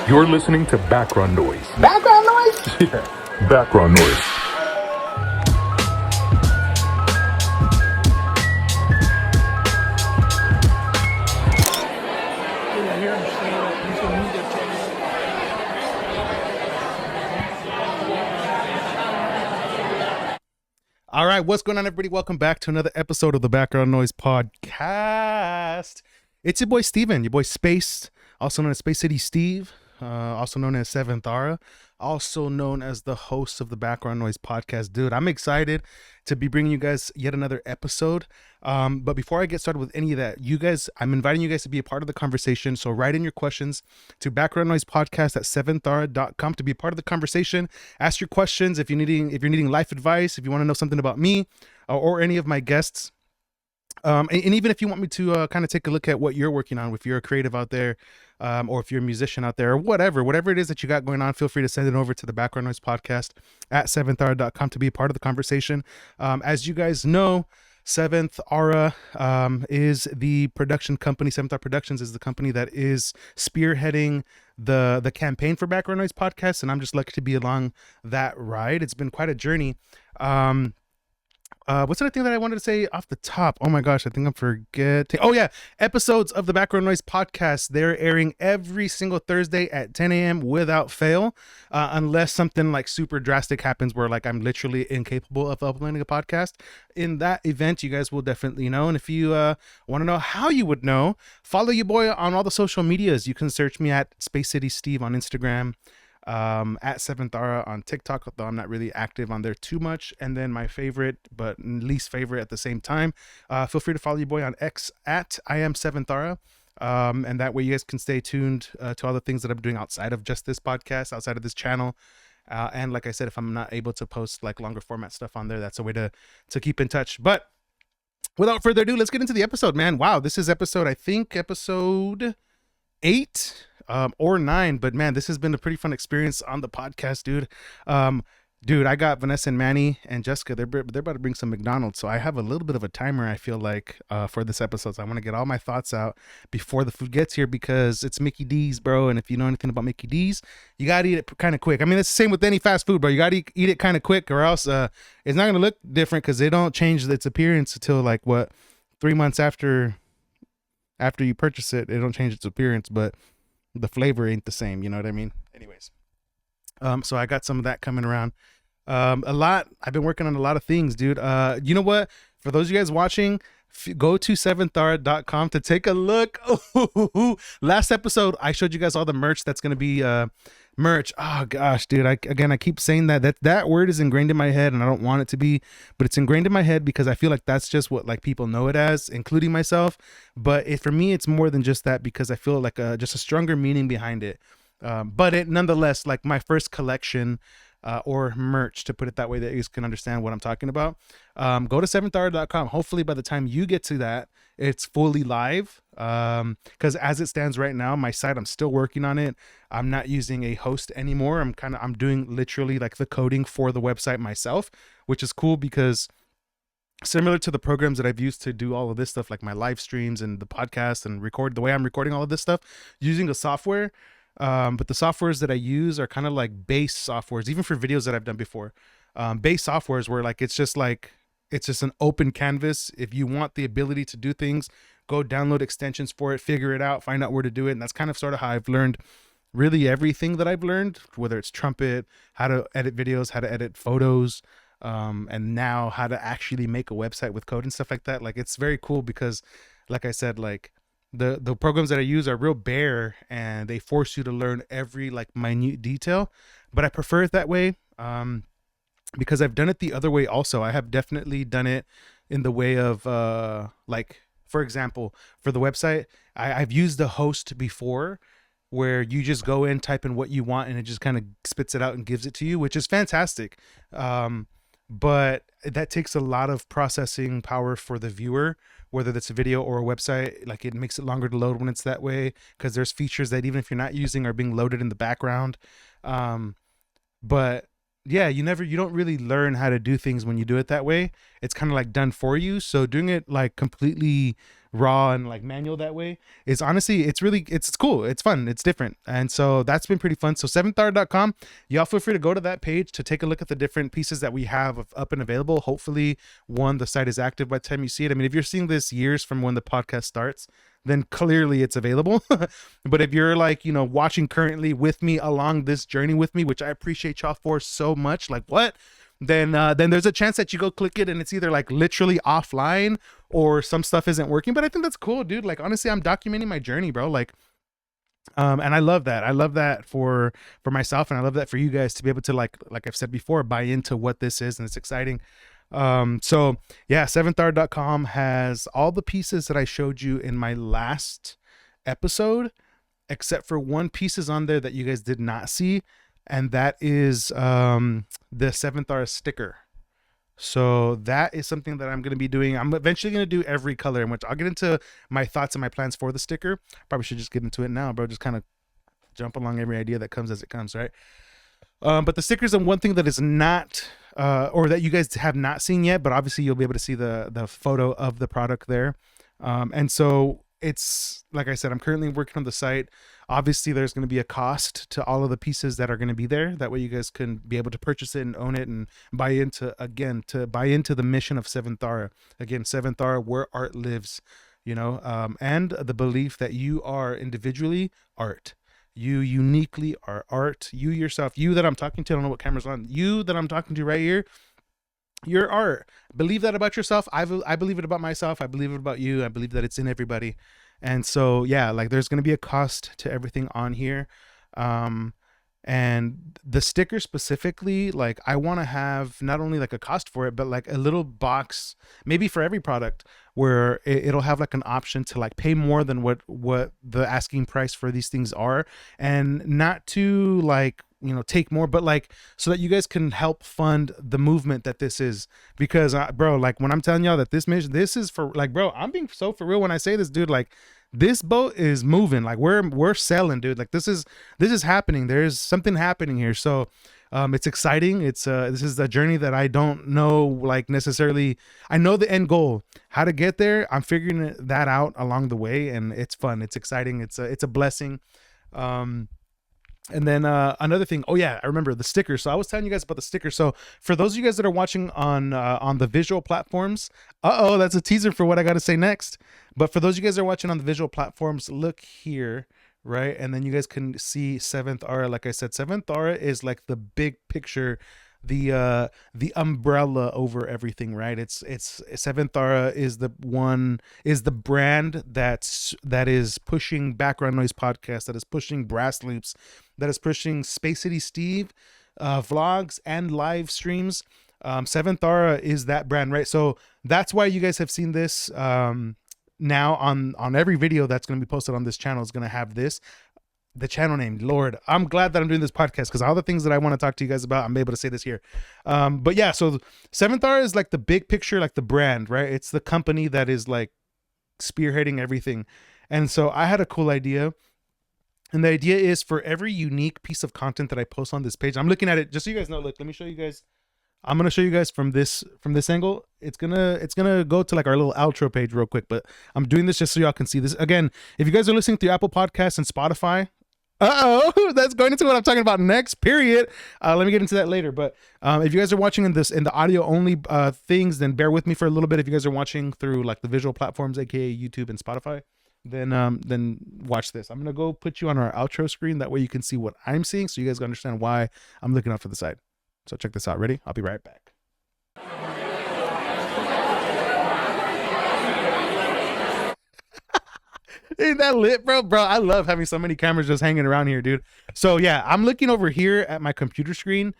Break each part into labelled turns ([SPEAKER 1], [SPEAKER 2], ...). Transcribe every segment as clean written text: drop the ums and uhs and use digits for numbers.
[SPEAKER 1] You're listening to Background Noise.
[SPEAKER 2] Background noise?
[SPEAKER 1] Yeah, Background Noise.
[SPEAKER 3] All right, what's going on, everybody? Welcome back to another episode of the Background Noise Podcast. It's your boy Steven, your boy Space, also known as spacitysteve, also known as seventhaura, also known as the host of the Background Noise Podcast. Dude, I'm excited to be bringing you guys yet another episode. But before I get started with any of that, I'm inviting you guys to be a part of the conversation. So write in your questions to backgroundnoisepodcast@seventhaura.com to be a part of the conversation. Ask your questions if you're needing life advice, if you want to know something about me or any of my guests. And even if you want me to kind of take a look at what you're working on, if you're a creative out there, or if you're a musician out there, or whatever it is that you got going on, feel free to send it over to the Background Noise Podcast at seventhaura.com to be a part of the conversation. As you guys know, seventhaura is the production company. seventhaura Productions is the company that is spearheading the campaign for Background Noise Podcast, and I'm just lucky to be along that ride. It's been quite a journey. What's another thing that I wanted to say off the top? Oh my gosh, I think I'm forgetting. Oh yeah, episodes of the Background Noise Podcast. They're airing every single Thursday at 10 a.m. without fail, unless something like super drastic happens where like I'm literally incapable of uploading a podcast. In that event, you guys will definitely know. And if you want to know how you would know, follow your boy on all the social medias. You can search me at spacitysteve on Instagram. At seventhaura on TikTok, though I'm not really active on there too much. And then my favorite, but least favorite at the same time, feel free to follow your boy on X at I am seventhaura. And that way you guys can stay tuned to all the things that I'm doing outside of just this podcast, outside of this channel. And like I said, if I'm not able to post like longer format stuff on there, that's a way to keep in touch. But without further ado, let's get into the episode, man. Wow, this is episode 8 or 9, but man, this has been a pretty fun experience on the podcast, dude. Dude, I got Vanessa and Manny and Jessica. They're about to bring some McDonald's, so I have a little bit of a timer, I feel like, for this episode. So I want to get all my thoughts out before the food gets here, because it's Mickey D's, bro. And if you know anything about Mickey D's, you gotta eat it kind of quick. I mean, it's the same with any fast food, bro. You gotta eat it kind of quick, or else it's not gonna look different, because they don't change its appearance until like 3 months after you purchase it. They don't change its appearance, but the flavor ain't the same, you know what I mean? Anyways, so I got some of that coming around. I've been working on a lot of things, dude. You know what? For those of you guys watching, go to seventhaura.com to take a look. Last episode, I showed you guys all the merch that's going to be merch. Oh gosh, dude. I keep saying that word is ingrained in my head, and I don't want it to be, but it's ingrained in my head because I feel like that's just what like people know it as, including myself. But for me, it's more than just that, because I feel like just a stronger meaning behind it. But it nonetheless, like my first collection or merch, to put it that way, that you guys can understand what I'm talking about. Go to seventhaura.com. Hopefully by the time you get to that, it's fully live. Because as it stands right now, my site, I'm still working on it. I'm not using a host anymore. I'm doing literally like the coding for the website myself, which is cool, because similar to the programs that I've used to do all of this stuff, like my live streams and the podcast and the way I'm recording all of this stuff, using a software. But the softwares that I use are kind of like base softwares, even for videos that I've done before. Base softwares where like it's just an open canvas. If you want the ability to do things, go download extensions for it, figure it out, find out where to do it. And that's kind of sort of how I've learned really everything that I've learned, whether it's Trumpet, how to edit videos, how to edit photos, and now how to actually make a website with code and stuff like that. Like, it's very cool because, like I said, like the programs that I use are real bare, and they force you to learn every like minute detail. But I prefer it that way, because I've done it the other way also. I have definitely done it in the way of like, for example, for the website, I've used the host before, where you just go in, type in what you want, and it just kind of spits it out and gives it to you, which is fantastic. But that takes a lot of processing power for the viewer, whether that's a video or a website. Like, it makes it longer to load when it's that way, because there's features that even if you're not using are being loaded in the background. But yeah, you don't really learn how to do things when you do it that way. It's kind of like done for you. So doing it like completely raw and like manual that way. Is honestly, it's cool, it's fun, it's different. And so that's been pretty fun. So seventhaura.com, y'all feel free to go to that page to take a look at the different pieces that we have up and available. Hopefully the site is active by the time you see it. I mean, if you're seeing this years from when the podcast starts, then clearly it's available. But if you're like, watching currently with me along this journey with me, which I appreciate y'all for so much, like what? Then there's a chance that you go click it and it's either like literally offline or some stuff isn't working. But I think that's cool, dude. Like, honestly, I'm documenting my journey, bro. Like, and I love that. I love that for myself, and I love that for you guys to be able to like I've said before, buy into what this is, and it's exciting. So yeah, seventhaura.com has all the pieces that I showed you in my last episode, except for one piece is on there that you guys did not see, and that is the seventhaura sticker. So that is something that I'm going to be doing. I'm eventually going to do every color, in which I'll get into my thoughts and my plans for the sticker. Probably should just get into it now, bro. Just kind of jump along every idea that comes as it comes, right? But the stickers are one thing that is not, or that you guys have not seen yet, but obviously you'll be able to see the photo of the product there. And so it's, like I said, I'm currently working on the site. Obviously there's going to be a cost to all of the pieces that are going to be there. That way you guys can be able to purchase it and own it and buy into the mission of seventhaura. Again, seventhaura, where art lives, and the belief that you are individually art. You uniquely are art. You yourself, you that I'm talking to, I don't know what camera's on, you that I'm talking to right here, you're art. Believe that about yourself. I believe it about myself. I believe it about you. I believe that it's in everybody. And so, yeah, like there's going to be a cost to everything on here. And the sticker specifically, like I want to have not only like a cost for it, but like a little box, maybe for every product, where it'll have like an option to like pay more than what the asking price for these things are, and not to like, take more, but like so that you guys can help fund the movement that this is. Because bro, like when I'm telling y'all that this is for, like, bro, I'm being so for real when I say this, dude. Like, this boat is moving. Like we're selling, dude. Like this is happening. There's something happening here. So it's exciting. This is a journey that I don't know, like necessarily. I know the end goal, how to get there. I'm figuring that out along the way, and it's fun. It's exciting. It's a blessing. And then another thing, oh yeah, I remember the sticker. So I was telling you guys about the sticker. So for those of you guys that are watching on the visual platforms, that's a teaser for what I got to say next. But for those of you guys that are watching on the visual platforms, look here, right? And then you guys can see seventhaura. Like I said, seventhaura is like the big picture, the umbrella over everything, right? It's seventhaura is the brand that is pushing Background Noise Podcast, that is pushing Brassloops, that is pushing Spacecitysteve vlogs and live streams. Seventhaura is that brand, right? So that's why you guys have seen this now on every video that's going to be posted on this channel is going to have this. The channel name, Lord, I'm glad that I'm doing this podcast, because all the things that I want to talk to you guys about, I'm able to say this here. But yeah, so seventhaura is like the big picture, like the brand, right? It's the company that is like spearheading everything. And so I had a cool idea. And the idea is, for every unique piece of content that I post on this page, I'm looking at it just so you guys know. Look, let me show you guys. I'm going to show you guys from this angle. It's going to go to like our little outro page real quick, but I'm doing this just so y'all can see this. Again, if you guys are listening through Apple Podcasts and Spotify, that's going into what I'm talking about next, period. Let me get into that later. But if you guys are watching in the audio only things, then bear with me for a little bit. If you guys are watching through like the visual platforms, aka YouTube and Spotify, then watch this. I'm gonna go put you on our outro screen. That way you can see what I'm seeing, so you guys can understand why I'm looking up for the side. So check this out. Ready? I'll be right back. Ain't that lit, bro? Bro, I love having so many cameras just hanging around here, dude. So yeah, I'm looking over here at my computer screen,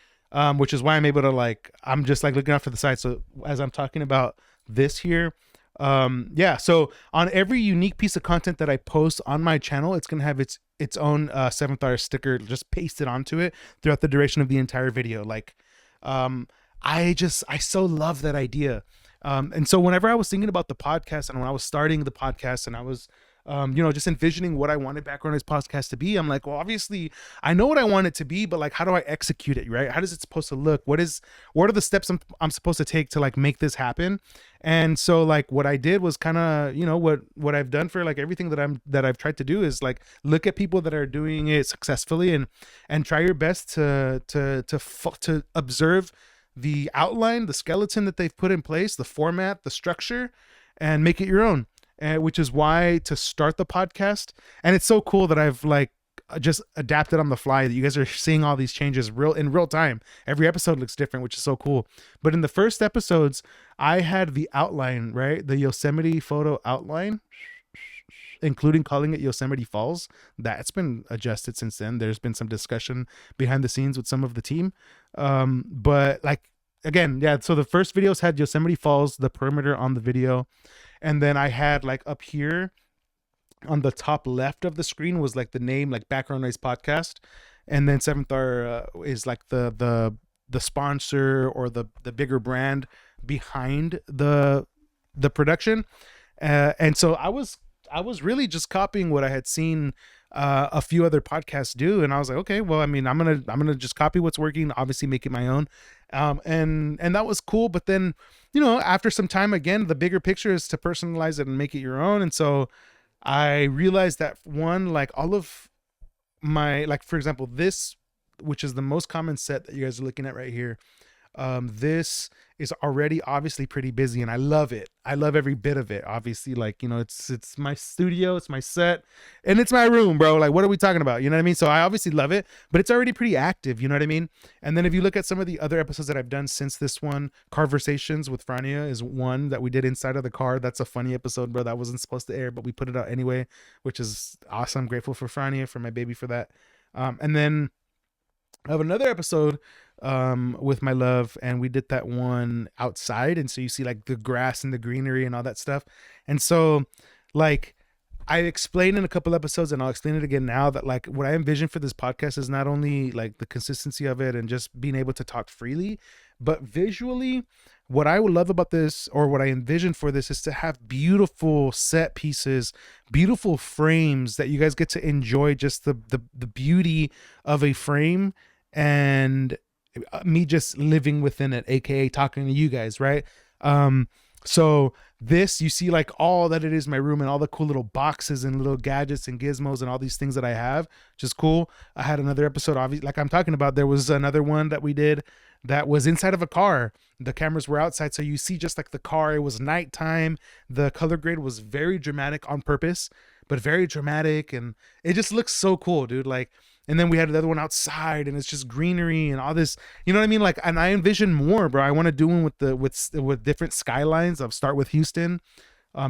[SPEAKER 3] which is why I'm able to I'm just like looking out for the side. So as I'm talking about this here, yeah, so on every unique piece of content that I post on my channel, it's going to have its own seventhaura sticker just pasted onto it throughout the duration of the entire video. Like, I so love that idea. And so whenever I was thinking about the podcast, and when I was starting the podcast, and I was just envisioning what I wanted Background Noise Podcast to be. I'm like, well, obviously I know what I want it to be, but like, how do I execute it, right? How does it supposed to look? What are the steps I'm supposed to take to like make this happen? And so like what I did was kind of, what I've done for like everything that I've tried to do is like look at people that are doing it successfully and try your best to observe the outline, the skeleton that they've put in place, the format, the structure, and make it your own. Which is why to start the podcast. And it's so cool that I've like just adapted on the fly, that you guys are seeing all these changes in real time. Every episode looks different, which is so cool. But in the first episodes, I had the outline, right? The Yosemite photo outline, including calling it Yosemite Falls. That's been adjusted since then. There's been some discussion behind the scenes with some of the team. But like, again, yeah, so the first videos had Yosemite Falls, the perimeter on the video. And then I had like up here on the top left of the screen was like the name, like Background Noise Podcast. And then seventhaura is like the sponsor or the bigger brand behind the production. And so I was really just copying what I had seen a few other podcasts do, and I was like, okay, well, I mean, I'm gonna just copy what's working, obviously make it my own. And that was cool. But then, after some time, again, the bigger picture is to personalize it and make it your own. And so I realized that one, like all of my, like, for example, this, which is the most common set that you guys are looking at right here. This is already obviously pretty busy, and I love it. I love every bit of it. Obviously, like, it's my studio, it's my set, and it's my room, bro. Like, what are we talking about? You know what I mean? So I obviously love it, but it's already pretty active. You know what I mean? And then if you look at some of the other episodes that I've done since this one, Conversations with Frania is one that we did inside of the car. That's a funny episode, bro. That wasn't supposed to air, but we put it out anyway, which is awesome. Grateful for Frania, for my baby, for that. And then I have another episode with my love, and we did that one outside, and so you see like the grass and the greenery and all that stuff. And so like I explained in a couple episodes, and I'll explain it again now, that like what I envision for this podcast is not only like the consistency of it and just being able to talk freely, but visually what I would love about this, or what I envision for this, is to have beautiful set pieces, beautiful frames that you guys get to enjoy, just the beauty of a frame, and me just living within it, aka talking to you guys, right? So this, you see like all that it is, my room, and all the cool little boxes and little gadgets and gizmos and all these things that I have, which is cool. I had another episode, obviously, like I'm talking about, there was another one that we did that was inside of a car. The cameras were outside, so you see just like the car. It was nighttime. The color grade was very dramatic on purpose, but very dramatic, and it just looks so cool, dude. Like, and then we had another one outside, and it's just greenery and all this, you know what I mean? Like, and I envision more, bro. I want to do one with different skylines. I'll start with Houston,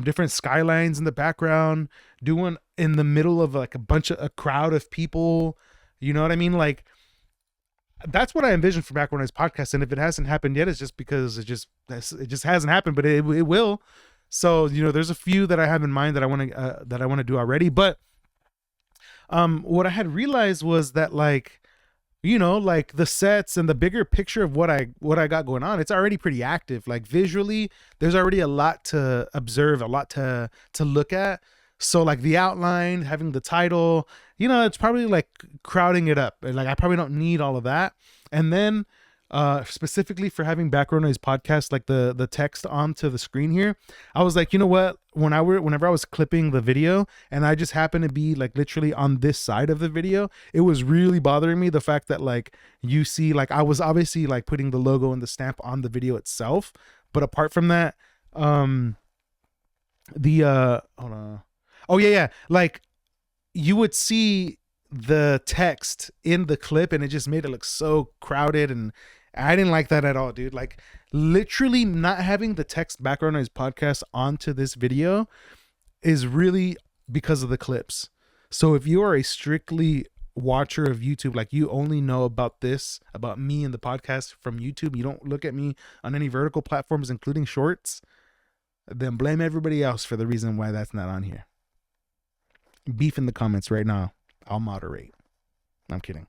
[SPEAKER 3] different skylines in the background, do one in the middle of like a crowd of people. You know what I mean? Like, that's what I envision for Background Noise Podcast. And if it hasn't happened yet, it's just because it just hasn't happened, but it will. So, there's a few that I have in mind that I want to do already. But what I had realized was that like the sets and the bigger picture of what I got going on, it's already pretty active. Like visually, there's already a lot to observe, a lot to look at. So like the outline, having the title, it's probably like crowding it up. Like I probably don't need all of that. And then specifically for having Background Noise Podcast, like the text onto the screen here, I was like, you know what? Whenever I was clipping the video, and I just happened to be like literally on this side of the video, it was really bothering me, the fact that like you see, like I was obviously like putting the logo and the stamp on the video itself, but apart from that, hold on. Oh yeah, like you would see the text in the clip, and it just made it look so crowded, and I didn't like that at all, dude. Like literally not having the text Background Noise Podcast onto this video is really because of the clips. So if you are a strictly watcher of YouTube, like you only know about this, about me and the podcast from YouTube, you don't look at me on any vertical platforms, including shorts, then blame everybody else for the reason why that's not on here. Beef in the comments right now. I'll moderate. I'm kidding.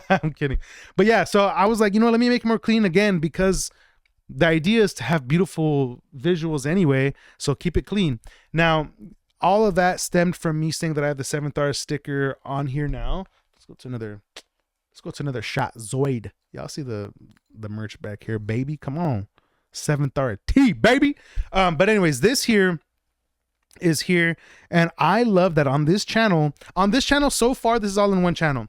[SPEAKER 3] I'm kidding. But yeah, so I was like, let me make it more clean again, because the idea is to have beautiful visuals anyway. So keep it clean. Now, all of that stemmed from me saying that I have the seventhaura sticker on here now. Let's go to another shot. Zoid. Y'all see the merch back here, baby. Come on. seventhaura T, baby. But anyways, this here is here, and I love that on this channel so far, this is all in one channel.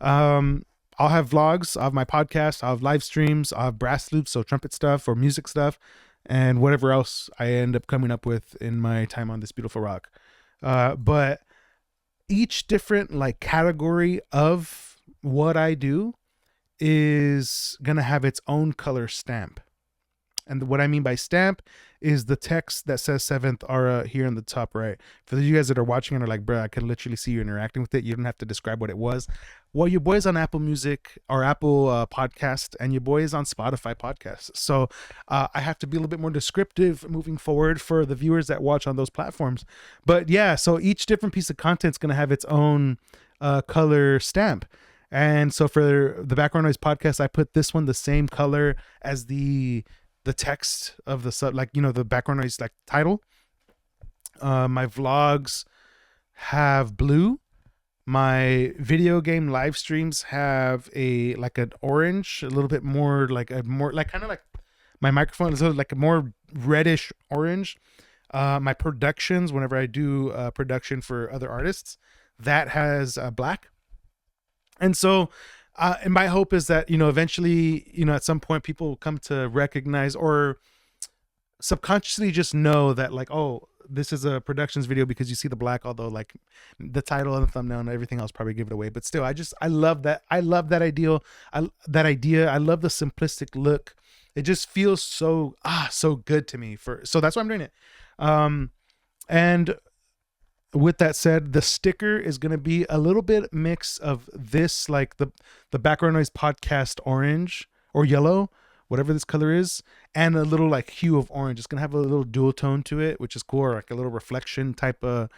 [SPEAKER 3] I'll have vlogs, I'll have my podcast, I'll have live streams, I'll have brassloops, so trumpet stuff or music stuff, and whatever else I end up coming up with in my time on this beautiful rock. But each different like category of what I do is gonna have its own color stamp. And what I mean by stamp is the text that says seventhaura here in the top right. For you guys that are watching and are like, bro, I could literally see you interacting with it. You don't have to describe what it was. Well, your boy's on Apple Music or Apple Podcast, and your boy is on Spotify Podcast. So I have to be a little bit more descriptive moving forward for the viewers that watch on those platforms. But yeah, so each different piece of content is going to have its own color stamp. And so for the Background Noise Podcast, I put this one the same color as the text of the sub, like, you know, the background noise like title. My vlogs have blue. My video game live streams have like an orange, a little bit more like kind of like my microphone is like a more reddish orange. My productions, whenever I do production for other artists, that has black. And so and my hope is that, you know, eventually, you know, at some point people will come to recognize or subconsciously just know that like, oh, this is a productions video because you see the black, although like the title and the thumbnail and everything else probably give it away. But still, I love that. I love that idea. I love the simplistic look. It just feels so good to me so that's why I'm doing it. And with that said, the sticker is going to be a little bit mix of this, like the Background Noise Podcast orange or yellow, whatever this color is, and a little like hue of orange. It's going to have a little dual tone to it, which is cool, or like a little reflection type of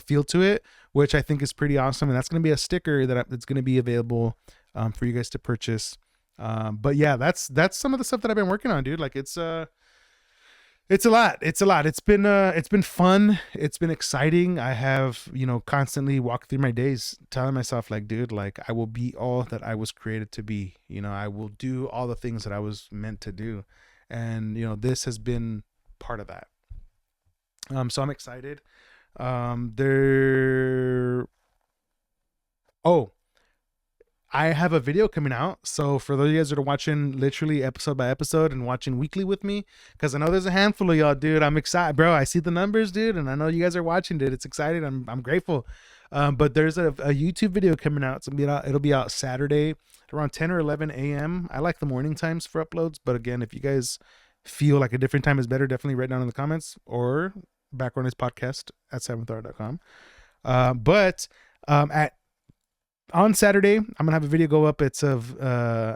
[SPEAKER 3] feel to it, which I think is pretty awesome. And that's going to be a sticker that's going to be available for you guys to purchase. But yeah, that's some of the stuff that I've been working on, dude. Like it's a lot. It's been fun. It's been exciting. I have, you know, constantly walked through my days telling myself like, dude, like I will be all that I was created to be. You know, I will do all the things that I was meant to do. And, you know, this has been part of that. So I'm excited. I have a video coming out. So for those of you guys that are watching literally episode by episode and watching weekly with me, because I know there's a handful of y'all, dude. I'm excited, bro. I see the numbers, dude, and I know you guys are watching, dude. It's exciting. I'm grateful. But there's a YouTube video coming out. It'll be out Saturday around 10 or 11 a.m. I like the morning times for uploads, but again, if you guys feel like a different time is better, definitely write down in the comments or BackgroundNOISE Podcast at seventhaura.com. On Saturday, I'm going to have a video go up. It's of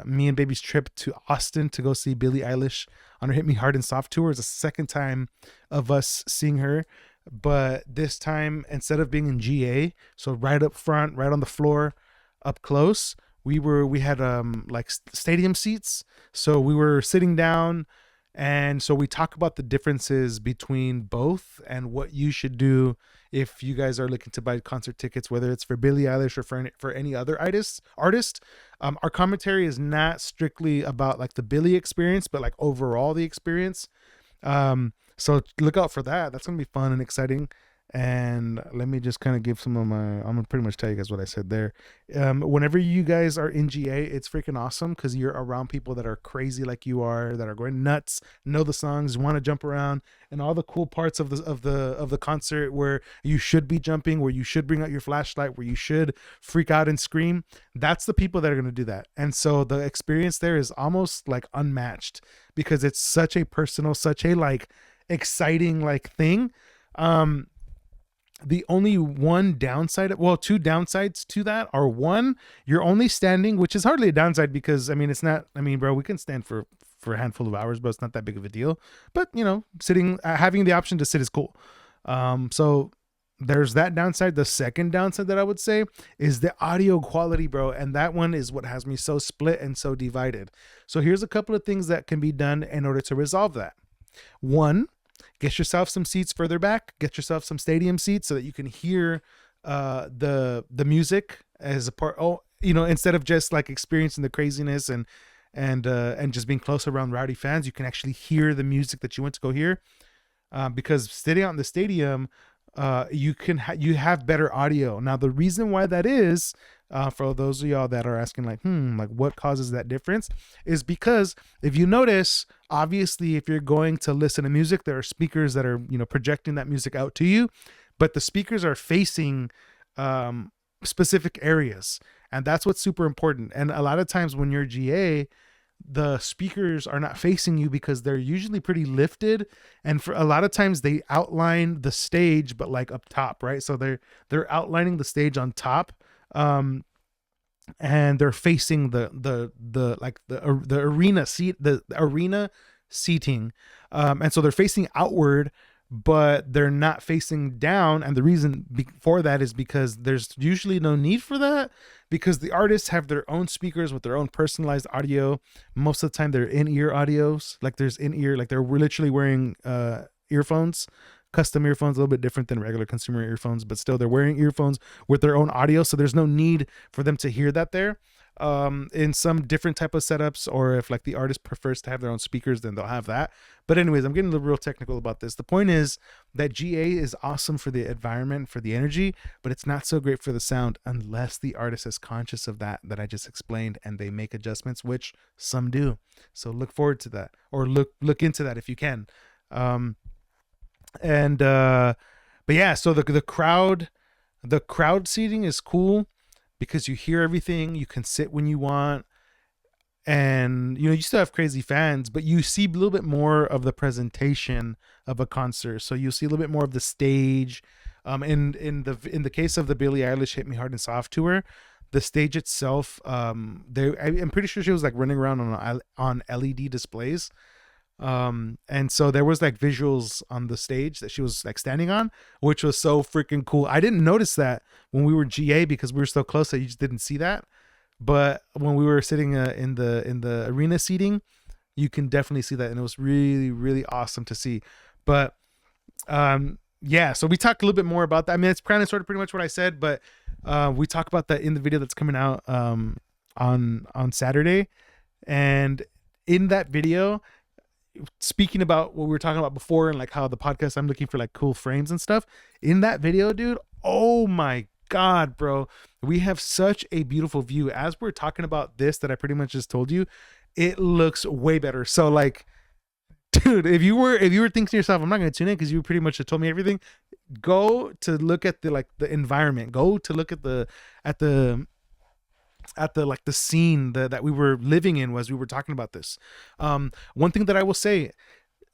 [SPEAKER 3] me and baby's trip to Austin to go see Billie Eilish on her Hit Me Hard and Soft tour. It's the second time of us seeing her. But this time, instead of being in GA, so right up front, right on the floor, up close, we had like stadium seats. So we were sitting down. And so we talk about the differences between both and what you should do if you guys are looking to buy concert tickets, whether it's for Billie Eilish or for any other artist. Our commentary is not strictly about like the Billie experience, but like overall the experience. So look out for that. That's going to be fun and exciting. And let me just kind of give some of I'm going to pretty much tell you guys what I said there. Whenever you guys are in GA, it's freaking awesome because you're around people that are crazy like you are, that are going nuts, know the songs, want to jump around, and all the cool parts of the concert where you should be jumping, where you should bring out your flashlight, where you should freak out and scream. That's the people that are going to do that. And so the experience there is almost like unmatched because it's such a personal, such a like exciting like thing. The only two downsides to that are, one, you're only standing, which is hardly a downside because bro, we can stand for a handful of hours, but it's not that big of a deal. But you know, sitting, having the option to sit is cool. So there's that downside. The second downside that I would say is the audio quality, bro. And that one is what has me so split and so divided. So here's a couple of things that can be done in order to resolve that. One, get yourself some seats further back, get yourself some stadium seats so that you can hear the music as a part. Oh, instead of just like experiencing the craziness and just being close around rowdy fans, you can actually hear the music that you went to go hear. Because sitting out in the stadium, you have better audio. Now, the reason why that is, for those of y'all that are asking like what causes that difference, is because if you notice, obviously, if you're going to listen to music, there are speakers that are, projecting that music out to you, but the speakers are facing specific areas. And that's what's super important. And a lot of times when you're GA, the speakers are not facing you because they're usually pretty lifted, and for a lot of times they outline the stage but like up top, right? So they're outlining the stage on top, and they're facing the arena seat, the arena seating, and so they're facing outward, but they're not facing down. And the reason for that is because there's usually no need for that, because the artists have their own speakers with their own personalized audio. Most of the time they're in-ear audios, like there's in-ear, like they're literally wearing earphones, custom earphones, a little bit different than regular consumer earphones, but still they're wearing earphones with their own audio. So there's no need for them to hear that there. In some different type of setups, or if like the artist prefers to have their own speakers, then they'll have that. But anyways, I'm getting a little real technical about this. The point is that GA is awesome for the environment, for the energy, but it's not so great for the sound unless the artist is conscious of that I just explained, and they make adjustments, which some do. So look forward to that, or look into that if you can. But yeah, so the crowd seating is cool because you hear everything, you can sit when you want, and you still have crazy fans, but you see a little bit more of the presentation of a concert. So you'll see a little bit more of the stage. In the case of the Billie Eilish Hit Me Hard and Soft tour, the stage itself, I'm pretty sure she was like running around on LED displays. And so there was like visuals on the stage that she was like standing on, which was so freaking cool. I didn't notice that when we were GA because we were so close that you just didn't see that. But when we were sitting in the arena seating, you can definitely see that, and it was really, really awesome to see. But yeah, so we talked a little bit more about that. I mean, it's kind of sort of pretty much what I said, but we talk about that in the video that's coming out on Saturday. And in that video, speaking about what we were talking about before, and like how the podcast, I'm looking for like cool frames and stuff in that video, dude. Oh my God, bro. We have such a beautiful view. As we're talking about this that I pretty much just told you, it looks way better. So like, dude, if you were thinking to yourself, I'm not going to tune in because you pretty much told me everything, go to look at the environment, go to look at the scene that we were living in as we were talking about this. One thing that I will say,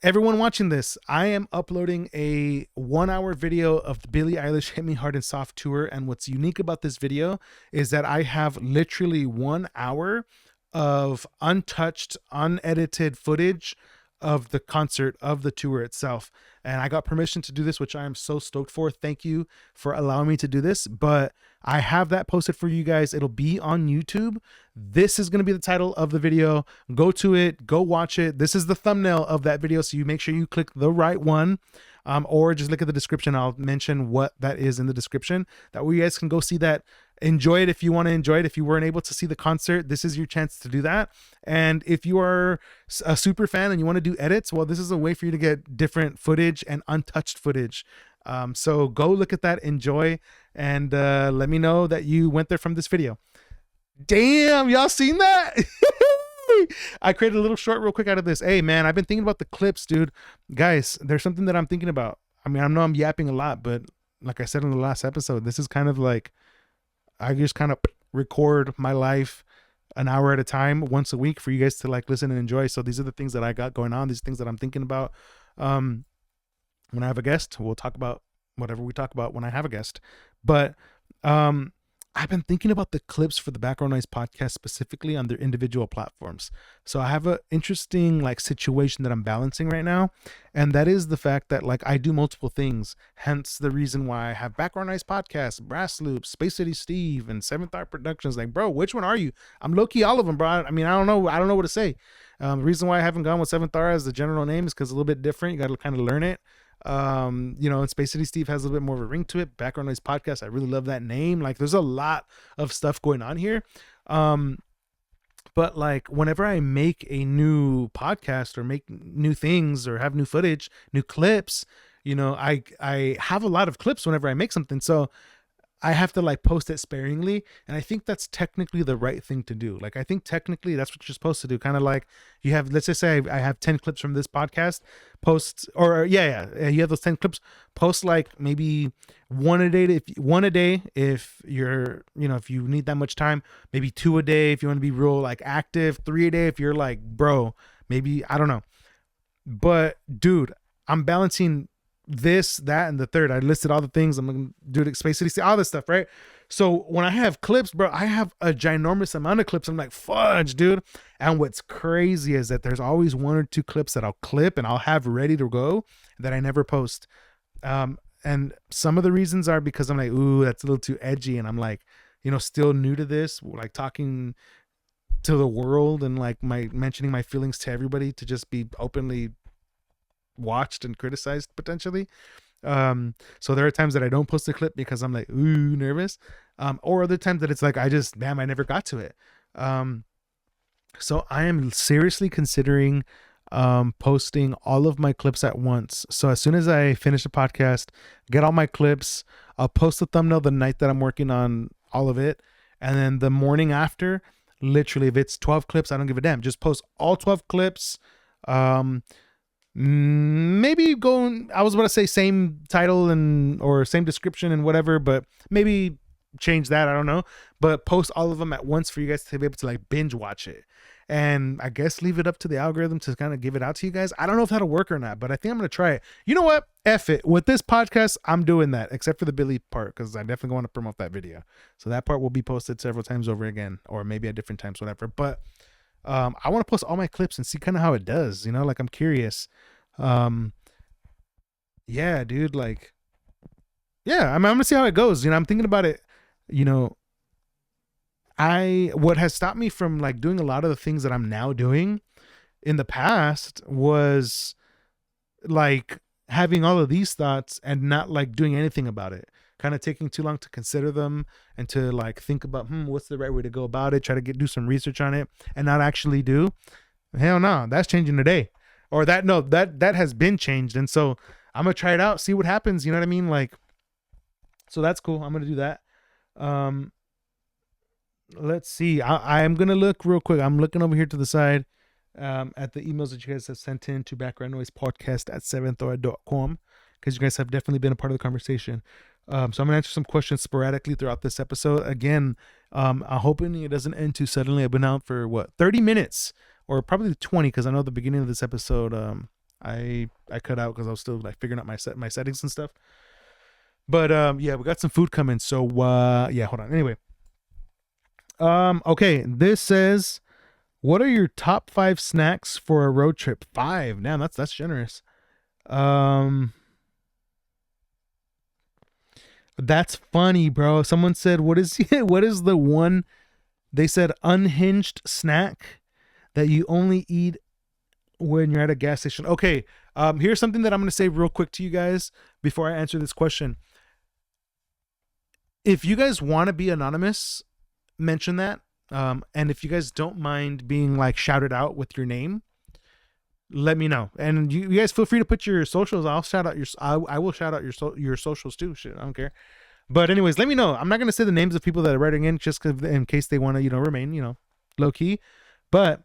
[SPEAKER 3] everyone watching this, I am uploading a 1-hour video of the Billie Eilish Hit Me Hard and Soft tour. And what's unique about this video is that I have literally 1 hour of untouched, unedited footage of the concert, of the tour itself. And I got permission to do this, which I am so stoked for. Thank you for allowing me to do this. But I have that posted for you guys. It'll be on YouTube. This is going to be the title of the video. Go to it, go watch it. This is the thumbnail of that video, so you make sure you click the right one. Or just look at the description. I'll mention what that is in the description. That way you guys can go see that. Enjoy it if you want to enjoy it. If you weren't able to see the concert, this is your chance to do that. And if you are a super fan and you want to do edits, well, this is a way for you to get different footage and untouched footage. So go look at that, enjoy, and let me know that you went there from this video. Damn, y'all seen that? I created a little short real quick out of this. Hey man, I've been thinking about the clips, dude. Guys, there's something that I'm thinking about. I mean, I know I'm yapping a lot, but like I said in the last episode, this is kind of like, I just kind of record my life an hour at a time, once a week, for you guys to like listen and enjoy. So these are the things that I got going on, these things that I'm thinking about. When I have a guest, we'll talk about whatever we talk about when I have a guest. But I've been thinking about the clips for the Background Noise podcast specifically on their individual platforms. So I have an interesting like situation that I'm balancing right now. And that is the fact that like I do multiple things. Hence the reason why I have Background Noise Podcast, Brassloops, spacecitysteve, and Seventh Hour Productions. Like, bro, which one are you? I'm low-key all of them, bro. I mean, I don't know what to say. The reason why I haven't gone with Seventh Hour as the general name is because it's a little bit different. You got to kind of learn it. And spacecitysteve has a little bit more of a ring to it. Background Noise Podcast, I really love that name. Like there's a lot of stuff going on here. But like whenever I make a new podcast or make new things or have new footage, new clips, I have a lot of clips whenever I make something. So I have to like post it sparingly. And I think that's technically the right thing to do. Like, I think technically that's what you're supposed to do. Kind of like you have, let's just say I have 10 clips from this podcast, post, or you have those 10 clips, post like maybe one a day if you're, if you need that much time, maybe 2 a day if you want to be real like active, 3 a day if you're like, bro, maybe, I don't know. But dude, I'm balancing this, that, and the third. I listed all the things. I'm gonna do it, Space City, all this stuff, right? So when I have clips, bro, I have a ginormous amount of clips. I'm like, fudge, dude. And what's crazy is that there's always 1 or 2 clips that I'll clip and I'll have ready to go that I never post. And some of the reasons are because I'm like, ooh, that's a little too edgy, and I'm like, still new to this, like talking to the world and like mentioning my feelings to everybody to just be openly watched and criticized potentially. So there are times that I don't post a clip because I'm like, ooh, nervous. Or other times that it's like, I never got to it. So I am seriously considering posting all of my clips at once. So as soon as I finish the podcast, get all my clips, I'll post the thumbnail the night that I'm working on all of it. And then the morning after, literally, if it's 12 clips, I don't give a damn. Just post all 12 clips. Maybe I was about to say same title or same description and whatever, but maybe change that. I don't know, but post all of them at once for you guys to be able to like binge watch it. And I guess leave it up to the algorithm to kind of give it out to you guys. I don't know if that'll work or not, but I think I'm going to try it. You know what? F it. With this podcast, I'm doing that, except for the Billy part, because I definitely want to promote that video. So that part will be posted several times over again, or maybe at different times, whatever. But I want to post all my clips and see kind of how it does, like I'm curious. Yeah, dude, like, yeah, I'm gonna see how it goes. I'm thinking about it. What has stopped me from like doing a lot of the things that I'm now doing in the past was like having all of these thoughts and not like doing anything about it, kind of taking too long to consider them and to like think about, what's the right way to go about it, try to do some research on it and not actually do. Hell no, that's changing today. Or that has been changed. And so I'm going to try it out, see what happens. You know what I mean? Like, so that's cool. I'm going to do that. Let's see. I'm going to look real quick. I'm looking over here to the side at the emails that you guys have sent in to BackgroundNOISEPodcast@seventhaura.com, because you guys have definitely been a part of the conversation. So I'm going to answer some questions sporadically throughout this episode. Again, I'm hoping it doesn't end too suddenly. I've been out for 30 minutes or probably 20, because I know the beginning of this episode I cut out because I was still like figuring out my settings and stuff. But yeah, we got some food coming. So yeah, hold on. Anyway, okay, this says, what are your top 5 snacks for a road trip? 5. Damn, that's generous. That's funny, bro. Someone said, what is the one? They said unhinged snack that you only eat when you're at a gas station. Okay, here's something that I'm going to say real quick to you guys before I answer this question. If you guys want to be anonymous, mention that. And if you guys don't mind being like shouted out with your name, let me know. And you guys feel free to put your socials. I will shout out your socials too. Shit, I don't care. But anyways, let me know. I'm not going to say the names of people that are writing in just in case they want to, remain, low key. But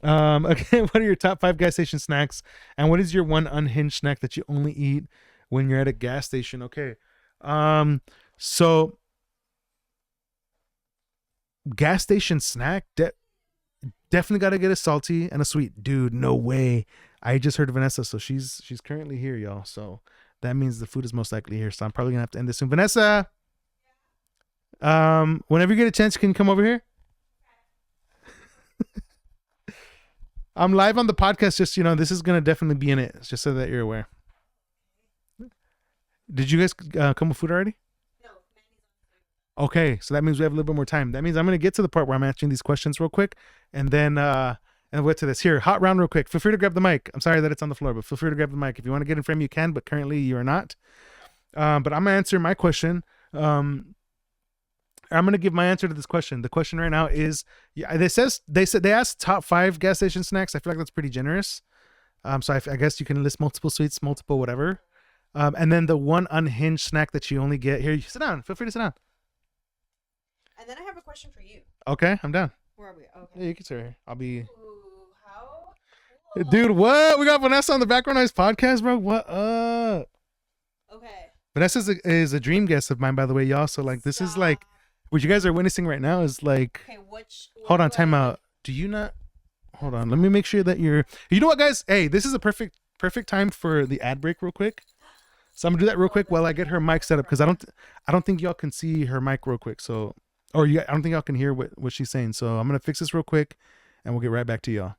[SPEAKER 3] okay, what are your top 5 gas station snacks? And what is your one unhinged snack that you only eat when you're at a gas station? Okay. So gas station snack, definitely got to get a salty and a sweet. Dude, no way. I just heard Vanessa, so she's currently here, y'all. So that means the food is most likely here. So I'm probably gonna have to end this soon. Vanessa. Whenever you get a chance, can you come over here? I'm live on the podcast. Just, this is going to definitely be in it. Just so that you're aware. Did you guys come with food already? No. Okay. So that means we have a little bit more time. That means I'm going to get to the part where I'm answering these questions real quick. And then, and we'll get to this. Here, hot round real quick. Feel free to grab the mic. I'm sorry that it's on the floor, but feel free to grab the mic. If you want to get in frame, you can, but currently you are not. But I'm going to answer my question. I'm going to give my answer to this question. The question right now is, they asked top 5 gas station snacks. I feel like that's pretty generous. So I guess you can list multiple sweets, multiple whatever. And then the one unhinged snack that you only get here. You sit down. Feel free to sit down.
[SPEAKER 2] And then I have a question for you.
[SPEAKER 3] Okay, I'm down.
[SPEAKER 2] Where are we? Okay.
[SPEAKER 3] Yeah, you can sit here. I'll be.
[SPEAKER 2] Ooh, how? Cool.
[SPEAKER 3] Dude, what? We got Vanessa on the BackgroundNOISE Podcast, bro. What up?
[SPEAKER 2] Okay.
[SPEAKER 3] Vanessa is a dream guest of mine, by the way, y'all. So this is like. What you guys are witnessing right now is like.
[SPEAKER 2] Okay,
[SPEAKER 3] hold on, time out. Do you not? Hold on. Let me make sure that you're. You know what, guys? Hey, this is a perfect time for the ad break, real quick. So I'm gonna do that real quick while I get her mic set up because I don't think y'all can see her mic real quick. So, I don't think y'all can hear what she's saying. So I'm gonna fix this real quick, and we'll get right back to y'all.